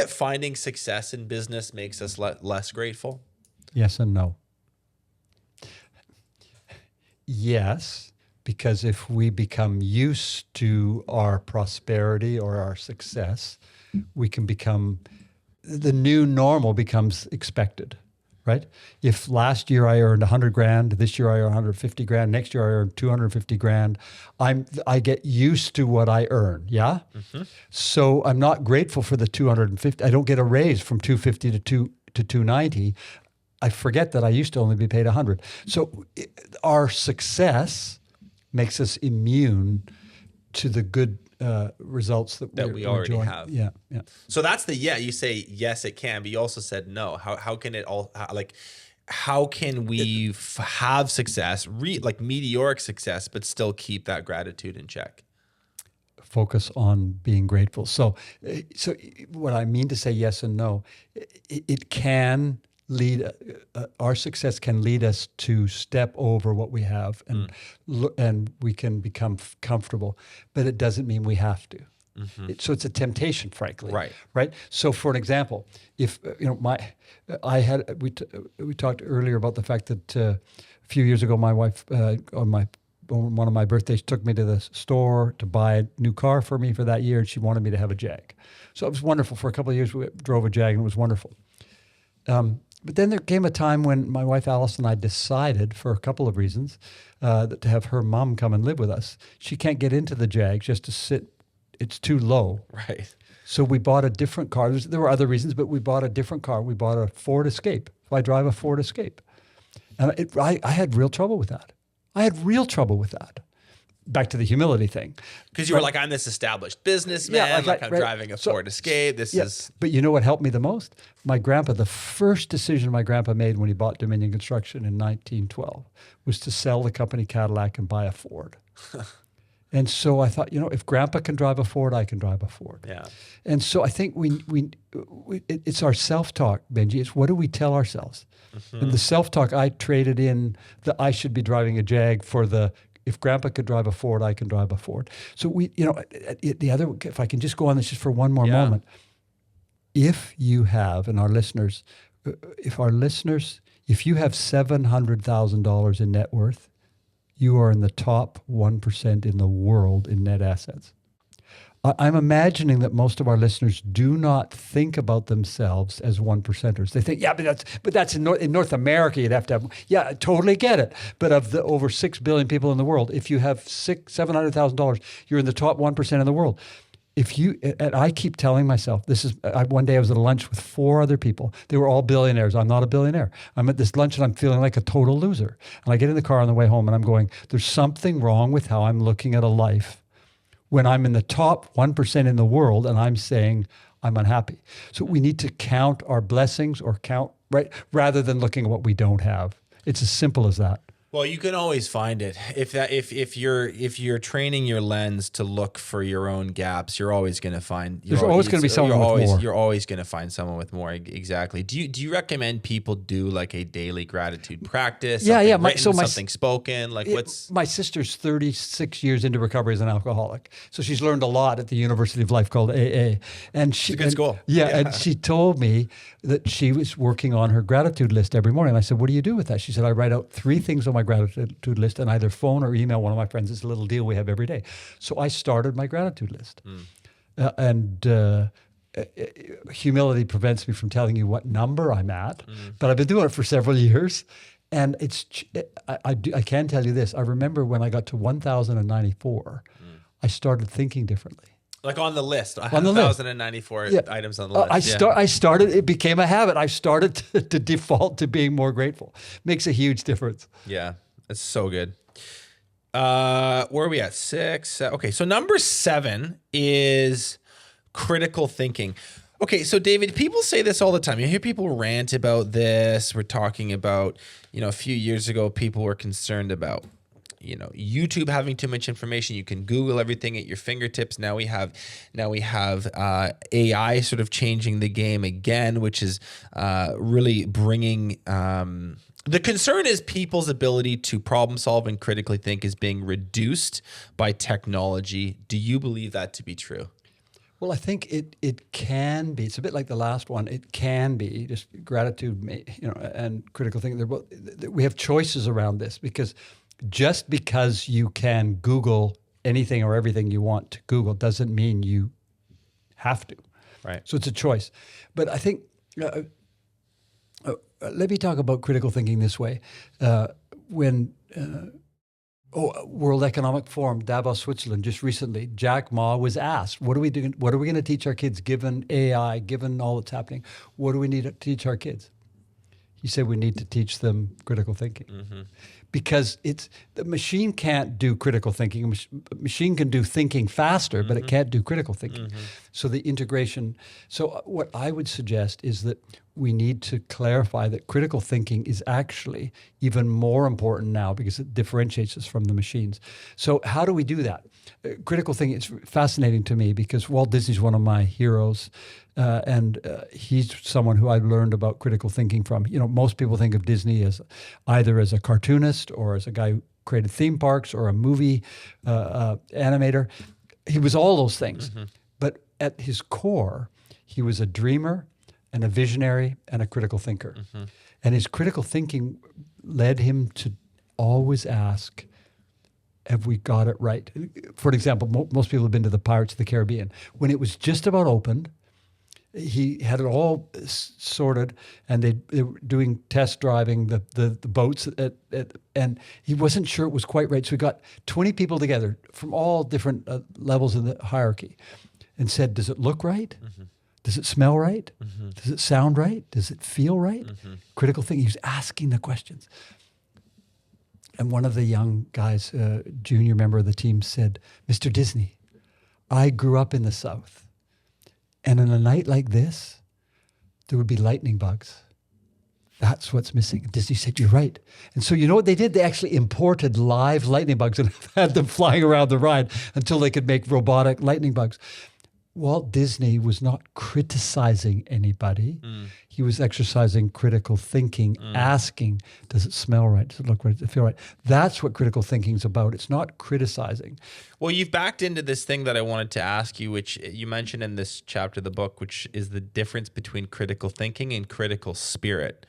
finding success in business makes us less grateful? Yes and no. Yes, because if we become used to our prosperity or our success, the new normal becomes expected. Right? If last year I earned 100 grand, this year I earn 150 grand, next year I earn 250 grand, I get used to what I earn. Yeah. Mm-hmm. So I'm not grateful for the 250. I don't get a raise from 250 to 290. I forget that I used to only be paid 100. So our success makes us immune to the good results that we already have. Yeah. So that's you say yes, it can, but you also said no. How can it all how can we have success, meteoric success, but still keep that gratitude in check? Focus on being grateful. So what I mean to say yes and no, it can lead, our success can lead us to step over what we have and we can become comfortable, but it doesn't mean we have to. Mm-hmm. So it's a temptation, frankly. Right. So for an example, if we talked earlier about the fact that a few years ago, my wife on one of my birthdays took me to the store to buy a new car for me for that year, and she wanted me to have a Jag. So it was wonderful. For a couple of years, we drove a Jag, and it was wonderful. But then there came a time when my wife Alice and I decided, for a couple of reasons, that to have her mom come and live with us. She can't get into the Jag just to sit. It's too low. Right. So we bought a different car. There were other reasons, but we bought a different car. We bought a Ford Escape. So I drive a Ford Escape. And I had real trouble with that. Back to the humility thing. Because you were like, I'm this established businessman, I'm driving a Ford Escape. But you know what helped me the most? My grandpa, the first decision my grandpa made when he bought Dominion Construction in 1912 was to sell the company Cadillac and buy a Ford. And so I thought, if grandpa can drive a Ford, I can drive a Ford. Yeah. And so I think it's our self-talk, Benji. It's what do we tell ourselves? Mm-hmm. And the self-talk, I traded in that I should be driving a Jag for if grandpa could drive a Ford, I can drive a Ford. So if I can just go on this just for one more moment. If you have, and our listeners, if you have $700,000 in net worth, you are in the top 1% in the world in net assets. I'm imagining that most of our listeners do not think about themselves as 1%ers. They think, but that's in North America, you'd have to have, I totally get it. But of the over 6 billion people in the world, if you have $700,000, you're in the top 1% in the world. And I keep telling myself, one day I was at a lunch with 4 other people. They were all billionaires. I'm not a billionaire. I'm at this lunch and I'm feeling like a total loser. And I get in the car on the way home and I'm going, there's something wrong with how I'm looking at a life when I'm in the top 1% in the world and I'm saying I'm unhappy. So we need to count our blessings rather than looking at what we don't have. It's as simple as that. Well, you can always find it. If you're training your lens to look for your own gaps, you're always going to find. There's always going to be someone with more. You're always going to find someone with more. Exactly. Do you recommend people do like a daily gratitude practice? Something spoken. My sister's 36 years into recovery as an alcoholic, so she's learned a lot at the University of Life called AA. And it's a good school. And she told me that she was working on her gratitude list every morning. I said, "What do you do with that?" She said, "I write out 3 things on my gratitude list and either phone or email one of my friends. It's a little deal we have every day." So I started my gratitude list. Humility prevents me from telling you what number I'm at, but I've been doing it for several years. And I can tell you this. I remember when I got to 1,094, I started thinking differently. Like on the list, On the list. 1,094 Yeah. items on the list. I started, it became a habit. I started to default to being more grateful. Makes a huge difference. Yeah, it's so good. Where are we at? 6. Okay, so number 7 is critical thinking. Okay, so David, people say this all the time. You hear people rant about this. We're talking about, a few years ago, people were concerned about, YouTube having too much information. You can Google everything at your fingertips. Now we have AI sort of changing the game again, which is really bringing. The concern is people's ability to problem solve and critically think is being reduced by technology. Do you believe that to be true? Well, I think it can be. It's a bit like the last one. It can be just gratitude, and critical thinking. We have choices around this just because you can Google anything or everything you want to Google doesn't mean you have to. Right. So it's a choice. But I think, let me talk about critical thinking this way. When World Economic Forum, Davos, Switzerland, just recently, Jack Ma was asked, what are we doing? What are we going to teach our kids given AI, given all that's happening? What do we need to teach our kids? He said we need to teach them critical thinking. Mm-hmm. Because the machine can't do critical thinking. A machine can do thinking faster, but it can't do critical thinking. Mm-hmm. So the integration. So what I would suggest is that we need to clarify that critical thinking is actually even more important now because it differentiates us from the machines. So how do we do that? Critical thinking is fascinating to me because Walt Disney's one of my heroes. And he's someone who I learned about critical thinking from. Most people think of Disney as either as a cartoonist or as a guy who created theme parks or a movie animator. He was all those things. Mm-hmm. But at his core, he was a dreamer and a visionary and a critical thinker. Mm-hmm. And his critical thinking led him to always ask, have we got it right? For example, most people have been to the Pirates of the Caribbean. When it was just about opened, he had it all sorted, and they were doing test driving the boats, and he wasn't sure it was quite right. So he got 20 people together from all different levels of the hierarchy and said, does it look right? Mm-hmm. Does it smell right? Mm-hmm. Does it sound right? Does it feel right? Mm-hmm. Critical thinking. He was asking the questions. And one of the young guys, junior member of the team, said, Mr. Disney, I grew up in the South. And on a night like this, there would be lightning bugs. That's what's missing. And Disney said, you're right. And so you know what they did? They actually imported live lightning bugs and had them flying around the ride until they could make robotic lightning bugs. Walt Disney was not criticizing anybody. He was exercising critical thinking, asking, does it smell right? Does it look right? Does it feel right? That's what critical thinking is about. It's not criticizing. Well, you've backed into this thing that I wanted to ask you, which you mentioned in this chapter of the book, which is the difference between critical thinking and critical spirit.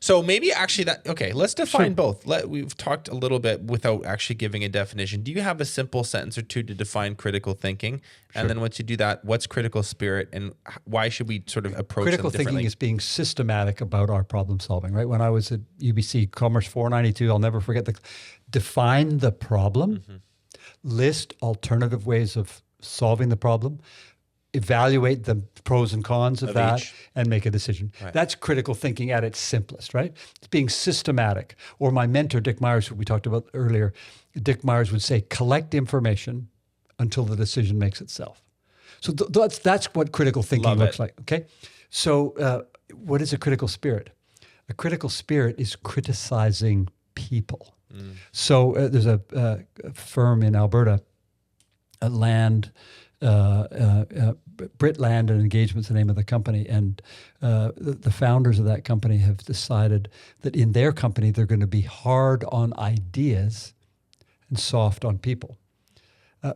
So maybe actually let's define both. We've talked a little bit without actually giving a definition. Do you have a simple sentence or two to define critical thinking? Sure. And then once you do that, what's critical spirit and why should we sort of approach critical them differently? Thinking is being systematic about our problem solving, right? When I was at UBC Commerce 492, I'll never forget define the problem, list alternative ways of solving the problem, evaluate the pros and cons of that each, and make a decision. Right. That's critical thinking at its simplest, right? It's being systematic. Or my mentor, Dick Myers, who we talked about earlier, Dick Myers would say, collect information until the decision makes itself. So that's what critical thinking looks like, okay? So what is a critical spirit? A critical spirit is criticizing people. So there's a firm in Alberta, Brit Land and Engagement's the name of the company, and the founders of that company have decided that in their company they're going to be hard on ideas and soft on people.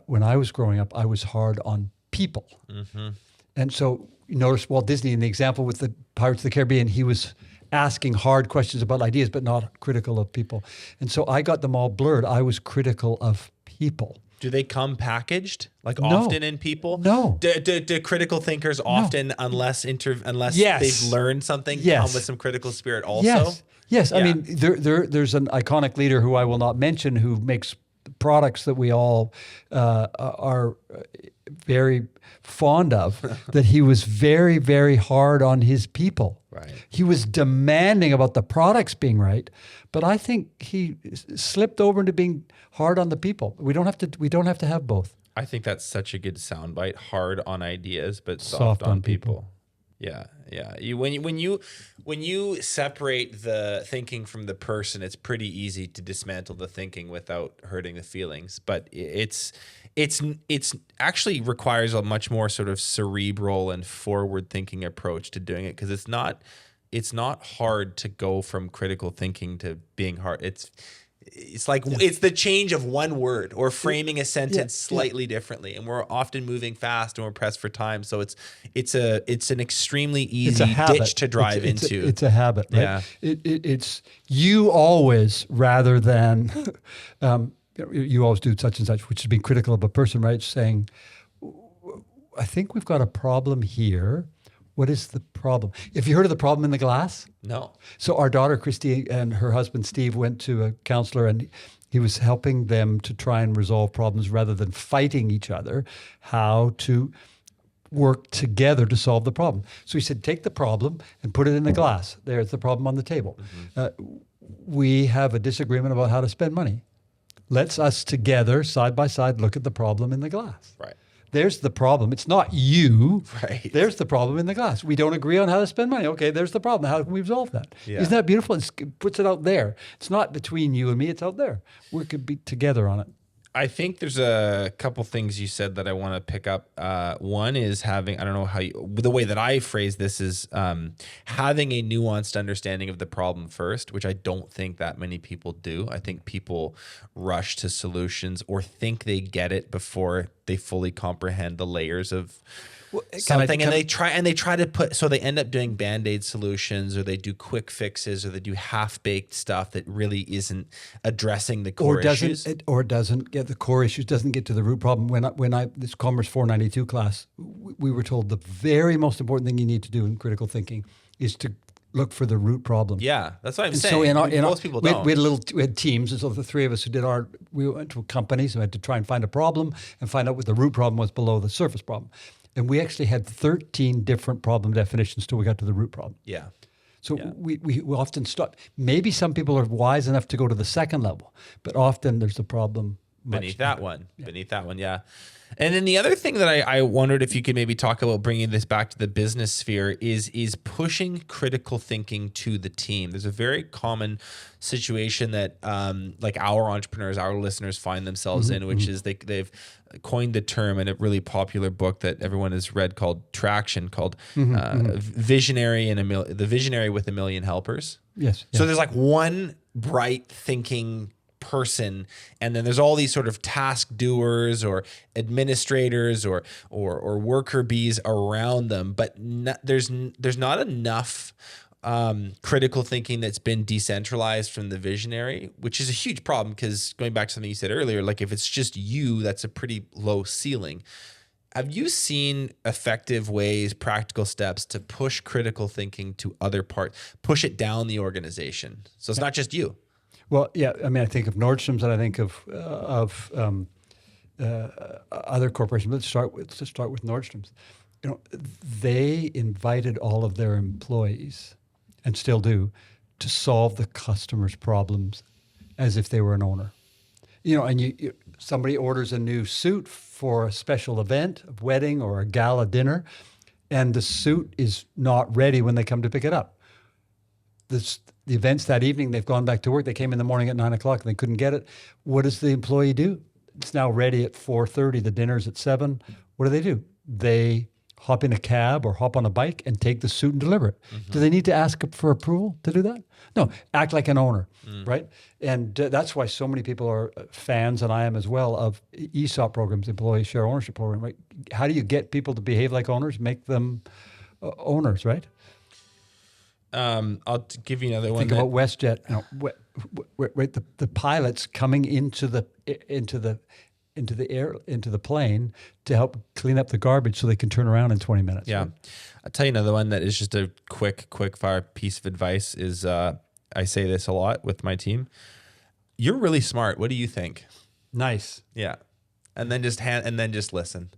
When I was growing up, I was hard on people. Mm-hmm. And so you notice Walt Disney in the example with the Pirates of the Caribbean, he was asking hard questions about ideas but not critical of people. And so I got them all blurred. I was critical of people. Do they come packaged, often in people? No. Do critical thinkers often, unless they've learned something, come with some critical spirit also? Yes. Yeah. I mean, there's an iconic leader who I will not mention who makes products that we all are very fond of, that he was very, very hard on his people. Right. He was demanding about the products being right, but I think he slipped over into being hard on the people. We don't have to have both. I think that's such a good soundbite. Hard on ideas, but soft on people. Yeah, yeah. When you separate the thinking from the person, it's pretty easy to dismantle the thinking without hurting the feelings. But it's actually requires a much more sort of cerebral and forward thinking approach to doing it, because it's not hard to go from critical thinking to being hard. It's like it's the change of one word or framing a sentence slightly differently, and we're often moving fast and we're pressed for time. So it's an extremely easy ditch to drive into. It's a habit, right? Yeah. It's you always, rather than you always do such and such, which is being critical of a person, right? Saying, I think we've got a problem here. What is the problem? Have you heard of the problem in the glass? No. So our daughter, Christy, and her husband, Steve, went to a counselor, and he was helping them to try and resolve problems rather than fighting each other, how to work together to solve the problem. So he said, take the problem and put it in a glass. There's the problem on the table. We have a disagreement about how to spend money. Let's us together, side by side, look at the problem in the glass. Right. There's the problem. It's not you. Right. There's the problem in the glass. We don't agree on how to spend money. Okay, there's the problem. How can we resolve that? Yeah. Isn't that beautiful? It puts it out there. It's not between you and me. It's out there. We could be together on it. I think there's a couple things you said that I want to pick up. One is having, I don't know how the way that I phrase this is having a nuanced understanding of the problem first, which I don't think that many people do. I think people rush to solutions or think they get it before they fully comprehend the layers of something, and they try to put, so they end up doing Band-Aid solutions, or they do quick fixes, or they do half-baked stuff that really isn't addressing the core issues. Or doesn't get the core issues, doesn't get to the root problem. When I this Commerce 492 class, we were told the very most important thing you need to do in critical thinking is to look for the root problem. Yeah, that's what I'm saying. So most people don't. We had teams, and so the three of us who did we went to companies and had to try and find a problem and find out what the root problem was below the surface problem. And we actually had 13 different problem definitions till we got to the root problem. Yeah. So we often stop. Maybe some people are wise enough to go to the second level, but often there's a problem beneath that one. Yeah. And then the other thing that I wondered if you could maybe talk about, bringing this back to the business sphere, is pushing critical thinking to the team. There's a very common situation that like our entrepreneurs, our listeners find themselves in, which is they've coined the term in a really popular book that everyone has read called Traction, called The Visionary with a Million Helpers. Yes. So there's like one bright thinking person, and then there's all these sort of task doers or administrators or worker bees around them, but there's not enough critical thinking that's been decentralized from the visionary, which is a huge problem, because going back to something you said earlier, like if it's just you, that's a pretty low ceiling. Have you seen effective ways, practical steps to push critical thinking to other parts, push it down the organization? So it's not just you. Well, yeah. I mean, I think of Nordstrom's, and I think of other corporations. Let's start with Nordstrom's. You know, they invited all of their employees, and still do, to solve the customer's problems as if they were an owner. You know, and somebody orders a new suit for a special event, a wedding or a gala dinner, and the suit is not ready when they come to pick it up. The event's that evening, they've gone back to work, they came in the morning at 9 o'clock and they couldn't get it. What does the employee do? It's now ready at 4:30, the dinner's at 7. What do? They hop in a cab or hop on a bike and take the suit and deliver it. Do they need to ask for approval to do that? No, act like an owner, right? And that's why so many people are fans, and I am as well, of ESOP programs, employee share ownership program, right? How do you get people to behave like owners? Make them owners, right? I'll give you another one. Think about WestJet. You know, right, the pilots coming into the plane to help clean up the garbage so they can turn around in 20 minutes. Yeah, right? I'll tell you another one that is just a quick fire piece of advice. Is I say this a lot with my team. You're really smart. What do you think? Nice. Yeah, and then just listen.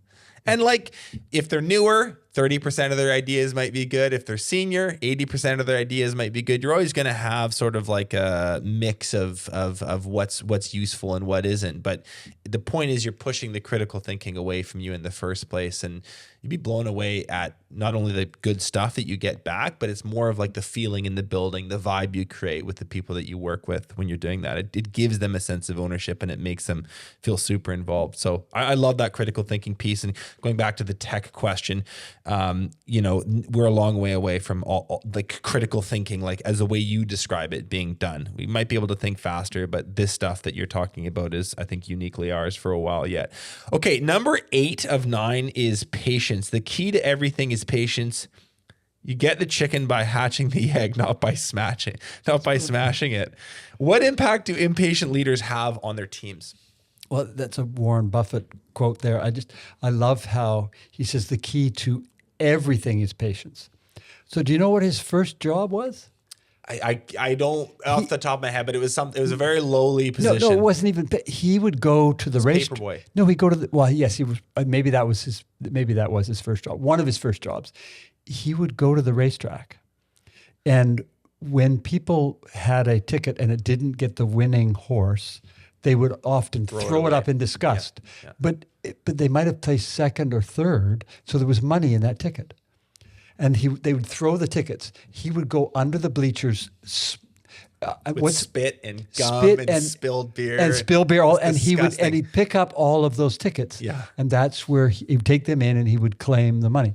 And like, if they're newer, 30% of their ideas might be good. If they're senior, 80% of their ideas might be good. You're always going to have sort of like a mix of what's useful and what isn't. But the point is, you're pushing the critical thinking away from you in the first place, and you'd be blown away at not only the good stuff that you get back, but it's more of like the feeling in the building, the vibe you create with the people that you work with when you're doing that. It gives them a sense of ownership, and it makes them feel super involved. So I love that critical thinking piece. And going back to the tech question, we're a long way away from all like critical thinking, like as the way you describe it being done. We might be able to think faster, but this stuff that you're talking about is, I think, uniquely ours for a while yet. Okay, number 8 of 9 is patience. The key to everything is patience. You get the chicken by hatching the egg, not by smashing it. What impact do impatient leaders have on their teams? Well, that's a Warren Buffett quote there. I love how he says the key to everything is patience. So do you know what his first job was? I don't off the top of my head, but it was a very lowly position. No, it wasn't even. He would go to the race. Paperboy. No, he'd go to the. Well, yes, he was. Maybe that was his first job. One of his first jobs. He would go to the racetrack, and when people had a ticket and it didn't get the winning horse, they would often throw it up in disgust. Yeah. But they might have placed second or third, so there was money in that ticket. And they would throw the tickets. He would go under the bleachers, with spit and gum and spilled beer. And he'd pick up all of those tickets. Yeah. And that's where he'd take them in and he would claim the money.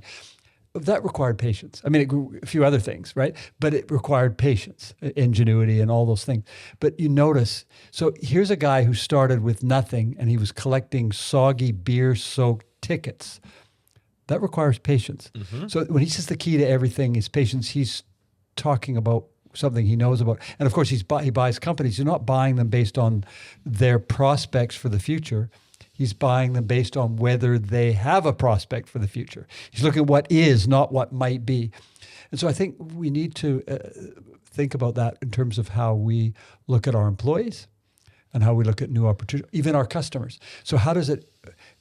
That required patience. I mean, a few other things, right? But it required patience, ingenuity, and all those things. But you notice, so here's a guy who started with nothing and he was collecting soggy beer-soaked tickets. That requires patience. Mm-hmm. So when he says the key to everything is patience, he's talking about something he knows about. And of course, he buys companies. He's not buying them based on their prospects for the future. He's buying them based on whether they have a prospect for the future. He's looking at what is, not what might be. And so I think we need to think about that in terms of how we look at our employees and how we look at new opportunities, even our customers. So how does it,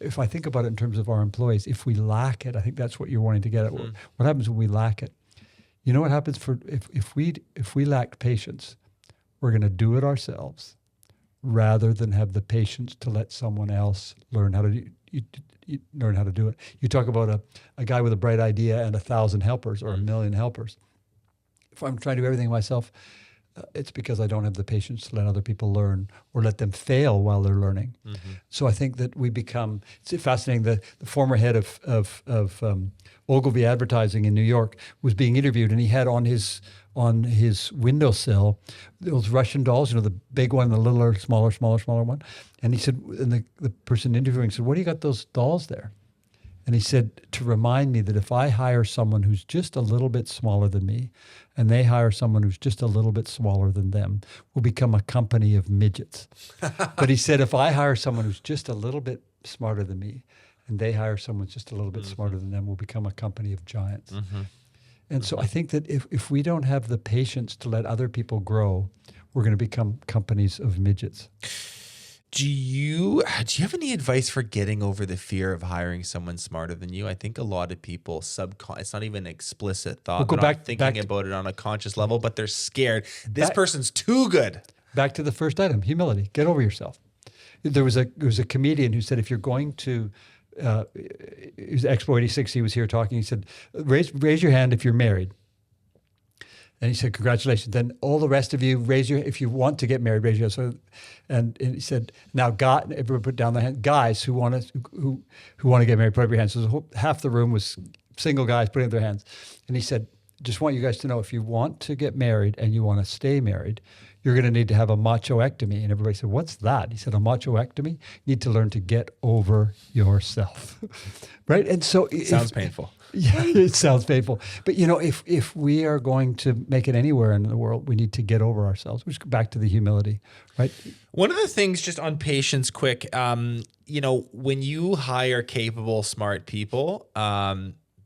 if I think about it in terms of our employees, if we lack it, I think that's what you're wanting to get at. Mm. What happens when we lack it? You know what happens if we lack patience, we're going to do it ourselves rather than have the patience to let someone else learn how to do it. You talk about a guy with a bright idea and 1,000 helpers or 1,000,000 helpers. If I'm trying to do everything myself, it's because I don't have the patience to let other people learn or let them fail while they're learning. Mm-hmm. So I think that we become, it's fascinating, the former head of Ogilvy Advertising in New York was being interviewed, and he had on his windowsill those Russian dolls, the big one, the littler, smaller one. And he said, and the person interviewing said, "What do you got those dolls there?" And he said, to remind me that if I hire someone who's just a little bit smaller than me, and they hire someone who's just a little bit smaller than them, we'll become a company of midgets. But he said, if I hire someone who's just a little bit smarter than me, and they hire someone who's just a little bit smarter than them, we'll become a company of giants. Mm-hmm. And so I think that if we don't have the patience to let other people grow, we're going to become companies of midgets. Do you have any advice for getting over the fear of hiring someone smarter than you? I think a lot of people it's not even an explicit thought. They're not thinking about it on a conscious level, but they're scared. This person's too good. Back to the first item, humility. Get over yourself. There was a comedian who said, if you're going to, it was Expo 86, he was here talking, he said, raise your hand if you're married. And he said, congratulations. Then all the rest of you, if you want to get married, raise your hand. So, and he said, now everyone put down their hand. Guys who want to get married, put up your hands. So half the room was single guys putting up their hands. And he said, just want you guys to know, if you want to get married and you want to stay married, you're going to need to have a machoectomy. And everybody said, what's that? He said, a machoectomy? You need to learn to get over yourself. Right? And so sounds painful. Yeah, it sounds painful. But if we are going to make it anywhere in the world, we need to get over ourselves. Which goes back to the humility, right? One of the things, just on patience, quick, when you hire capable, smart people,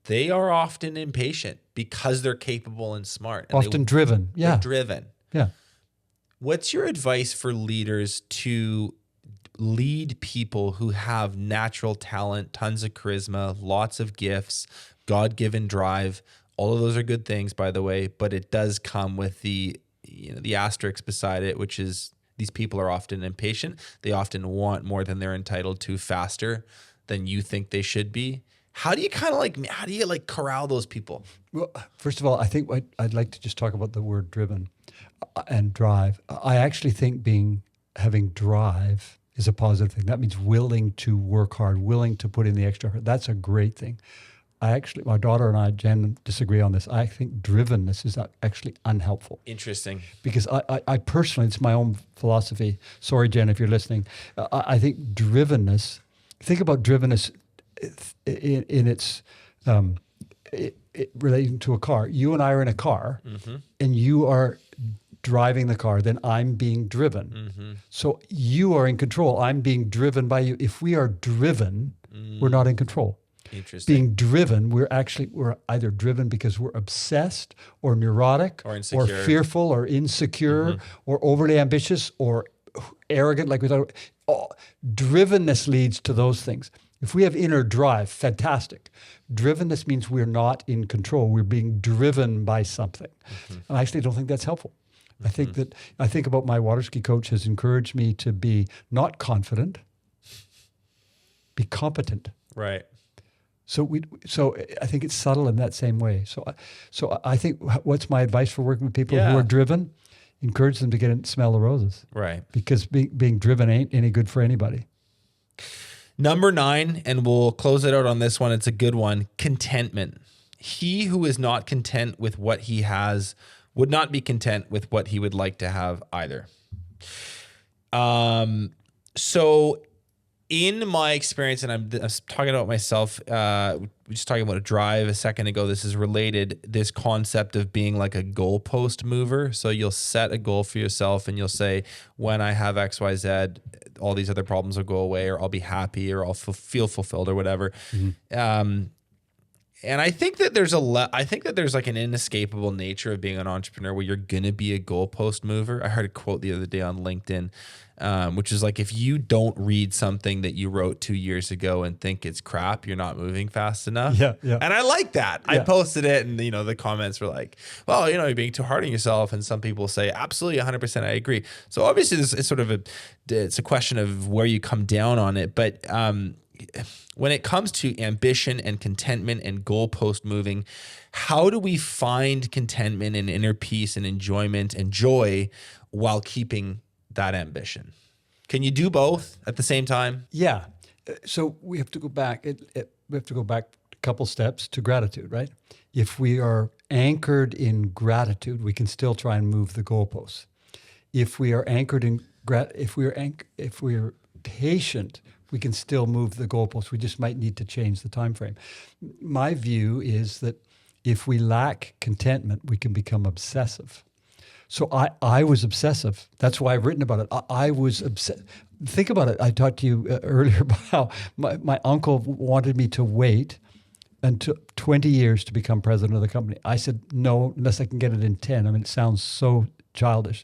they are often impatient because they're capable and smart. And often driven. Yeah. They're driven. Yeah. What's your advice for leaders to lead people who have natural talent, tons of charisma, lots of gifts, God-given drive. All of those are good things, by the way, but it does come with the asterisk beside it, which is these people are often impatient. They often want more than they're entitled to faster than you think they should be. How do you corral those people? Well, first of all, I think I'd like to just talk about the word driven and drive. I actually think having drive is a positive thing. That means willing to work hard, willing to put in the extra effort. That's a great thing. My daughter and I, Jen, disagree on this. I think drivenness is actually unhelpful. Interesting. Because I personally, it's my own philosophy. Sorry, Jen, if you're listening. I think drivenness, think about drivenness in its relating to a car. You and I are in a car, and you are driving the car, then I'm being driven. So you are in control. I'm being driven by you. If we are driven, we're not in control. Interesting. Being driven, we're either driven because we're obsessed or neurotic or insecure or fearful or insecure or overly ambitious or arrogant, like we thought. Drivenness leads to those things. If we have inner drive, fantastic. Drivenness means we're not in control. We're being driven by something. And I actually don't think that's helpful. I think about my water ski coach has encouraged me to be not confident, be competent. Right. So I think it's subtle in that same way. So I think what's my advice for working with people who are driven? Encourage them to get in and smell the roses. Right. Because being driven ain't any good for anybody. Number 9, and we'll close it out on this one. It's a good one. Contentment. He who is not content with what he has would not be content with what he would like to have either. So in my experience, and I'm talking about myself, we were just talking about a drive a second ago. This is related, this concept of being like a goalpost mover. So you'll set a goal for yourself and you'll say, when I have X, Y, Z, all these other problems will go away, or I'll be happy, or I'll feel fulfilled, or whatever. And I think that there's like an inescapable nature of being an entrepreneur where you're going to be a goalpost mover. I heard a quote the other day on LinkedIn, which is like, if you don't read something that you wrote 2 years ago and think it's crap, you're not moving fast enough. Yeah. And I like that. Yeah. I posted it and, the comments were like, well, you're being too hard on yourself. And some people say, absolutely 100%, I agree. So obviously it's sort of it's a question of where you come down on it. But, when it comes to ambition and contentment and goalpost moving, how do we find contentment and inner peace and enjoyment and joy while keeping that ambition? Can you do both at the same time? Yeah. So we have to go back. We have to go back a couple steps to gratitude, right? If we are anchored in gratitude, we can still try and move the goalposts. If we are anchored in if we are patient, we can still move the goalposts. We just might need to change the time frame. My view is that if we lack contentment, we can become obsessive. So I was obsessive. That's why I've written about it. I was obsessed. Think about it. I talked to you earlier about how my uncle wanted me to wait until 20 years to become president of the company. I said, no, unless I can get it in 10. I mean, it sounds so childish.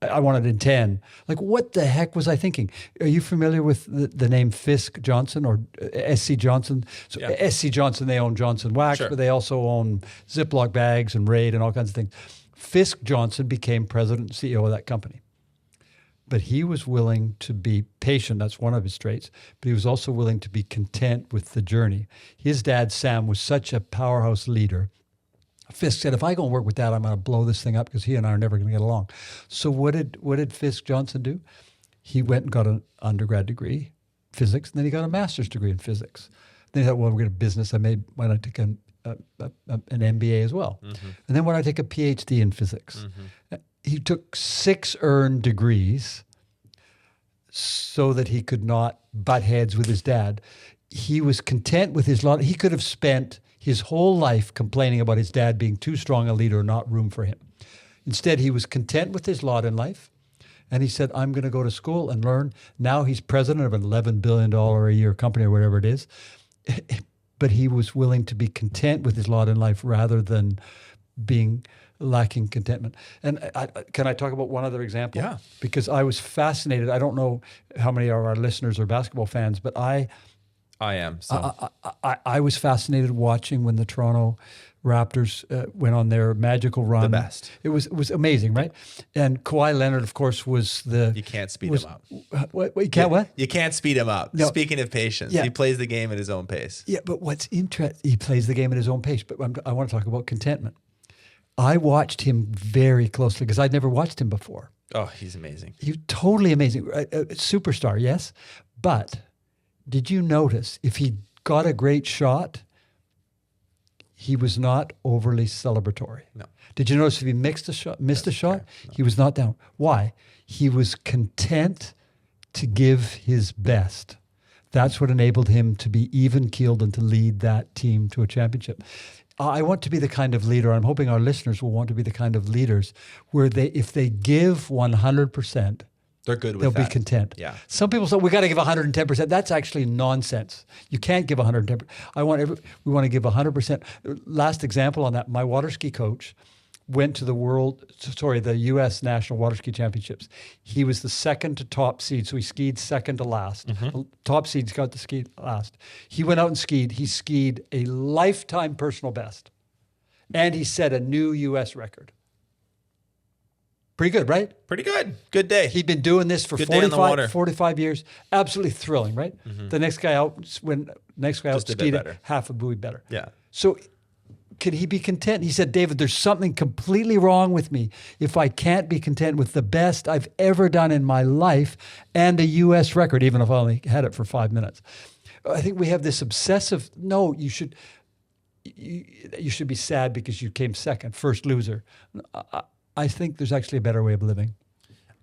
I wanted in 10. Like, what the heck was I thinking? Are you familiar with the name Fisk Johnson or SC Johnson? So yeah. SC Johnson, they own Johnson Wax, sure. But they also own Ziploc bags and Raid and all kinds of things. Fisk Johnson became president and CEO of that company. But he was willing to be patient. That's one of his traits. But he was also willing to be content with the journey. His dad, Sam, was such a powerhouse leader. Fisk said, if I go and work with Dad, I'm going to blow this thing up because he and I are never going to get along. So what did Fisk Johnson do? He went and got an undergrad degree, physics, and then he got a master's degree in physics. Then he thought, well, we're going to business. Why don't I take an MBA as well? Mm-hmm. And then why don't I take a PhD in physics? Mm-hmm. He took 6 earned degrees so that he could not butt heads with his dad. He was content with his lot. He could have spent his whole life complaining about his dad being too strong a leader, not room for him. Instead, he was content with his lot in life. And he said, I'm going to go to school and learn. Now he's president of an $11 billion a year company or whatever it is. But he was willing to be content with his lot in life rather than being lacking contentment. And can I talk about one other example? Yeah. Because I was fascinated. I don't know how many of our listeners are basketball fans, but I am. So I was fascinated watching when the Toronto Raptors went on their magical run. The best. It was amazing, right? And Kawhi Leonard, of course, was the... You can't speed him up. What, you can't what? You can't speed him up. No. Speaking of patience, Yeah. he plays the game at his own pace. Yeah, but what's interesting, he plays the game at his own pace. But I want to talk about contentment. I watched him very closely because I'd never watched him before. Oh, he's amazing. He's totally amazing. A superstar, yes. But did you notice if he got a great shot, he was not overly celebratory? No. Did you notice if he missed a shot, no. He was not down? Why? He was content to give his best. That's what enabled him to be even-keeled and to lead that team to a championship. I want to be the kind of leader, I'm hoping our listeners will want to be the kind of leaders where if they give 100%, they're good with they'll that. be content. Yeah. Some people say we got to give 110%. That's actually nonsense. You can't give 110%. We want to give 100%. Last example on that, my water ski coach went to the U.S. National Water Ski Championships. He was the second to top seed, so he skied second to last. Mm-hmm. Top seeds got to ski last. He went out and skied. He skied a lifetime personal best, and he set a new U.S. record. Pretty good, right? Pretty good. Good day. He'd been doing this for Good day on the water. 45 years. Absolutely thrilling, right? Mm-hmm. The next guy out Just a bit skied better. half a buoy better. Yeah. So could he be content? He said, David, there's something completely wrong with me if I can't be content with the best I've ever done in my life and a U.S. record, even if I only had it for 5 minutes. I think we have this obsessive, no, you should be sad because you came second, first loser. I think there's actually a better way of living.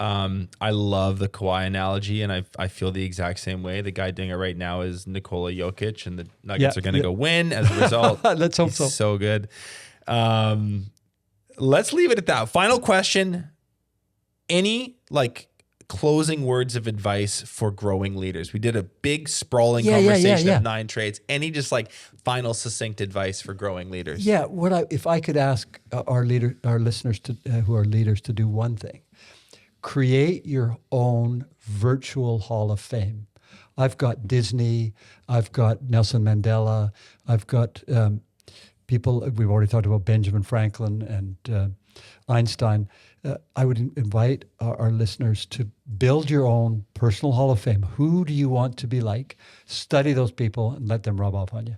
I love the Kawhi analogy, and I feel the exact same way. The guy doing it right now is Nikola Jokic, and the Nuggets are going to go win as a result. Let's hope He's so. So good. Let's leave it at that. Final question. Any closing words of advice for growing leaders? We did a big sprawling conversation of 9 traits. Any just final succinct advice for growing leaders? Yeah, if I could ask our listeners who are leaders to do one thing, create your own virtual Hall of Fame. I've got Disney, I've got Nelson Mandela, I've got people, we've already talked about Benjamin Franklin and Einstein. I would invite our listeners to build your own personal Hall of Fame. Who do you want to be like? Study those people and let them rub off on you.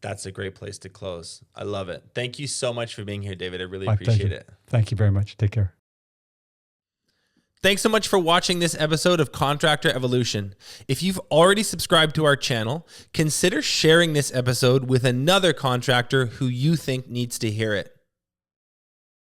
That's a great place to close. I love it. Thank you so much for being here, David. I really My appreciate pleasure. it. Thank you very much. Take care. Thanks so much for watching this episode of Contractor Evolution. If you've already subscribed to our channel, consider sharing this episode with another contractor who you think needs to hear it.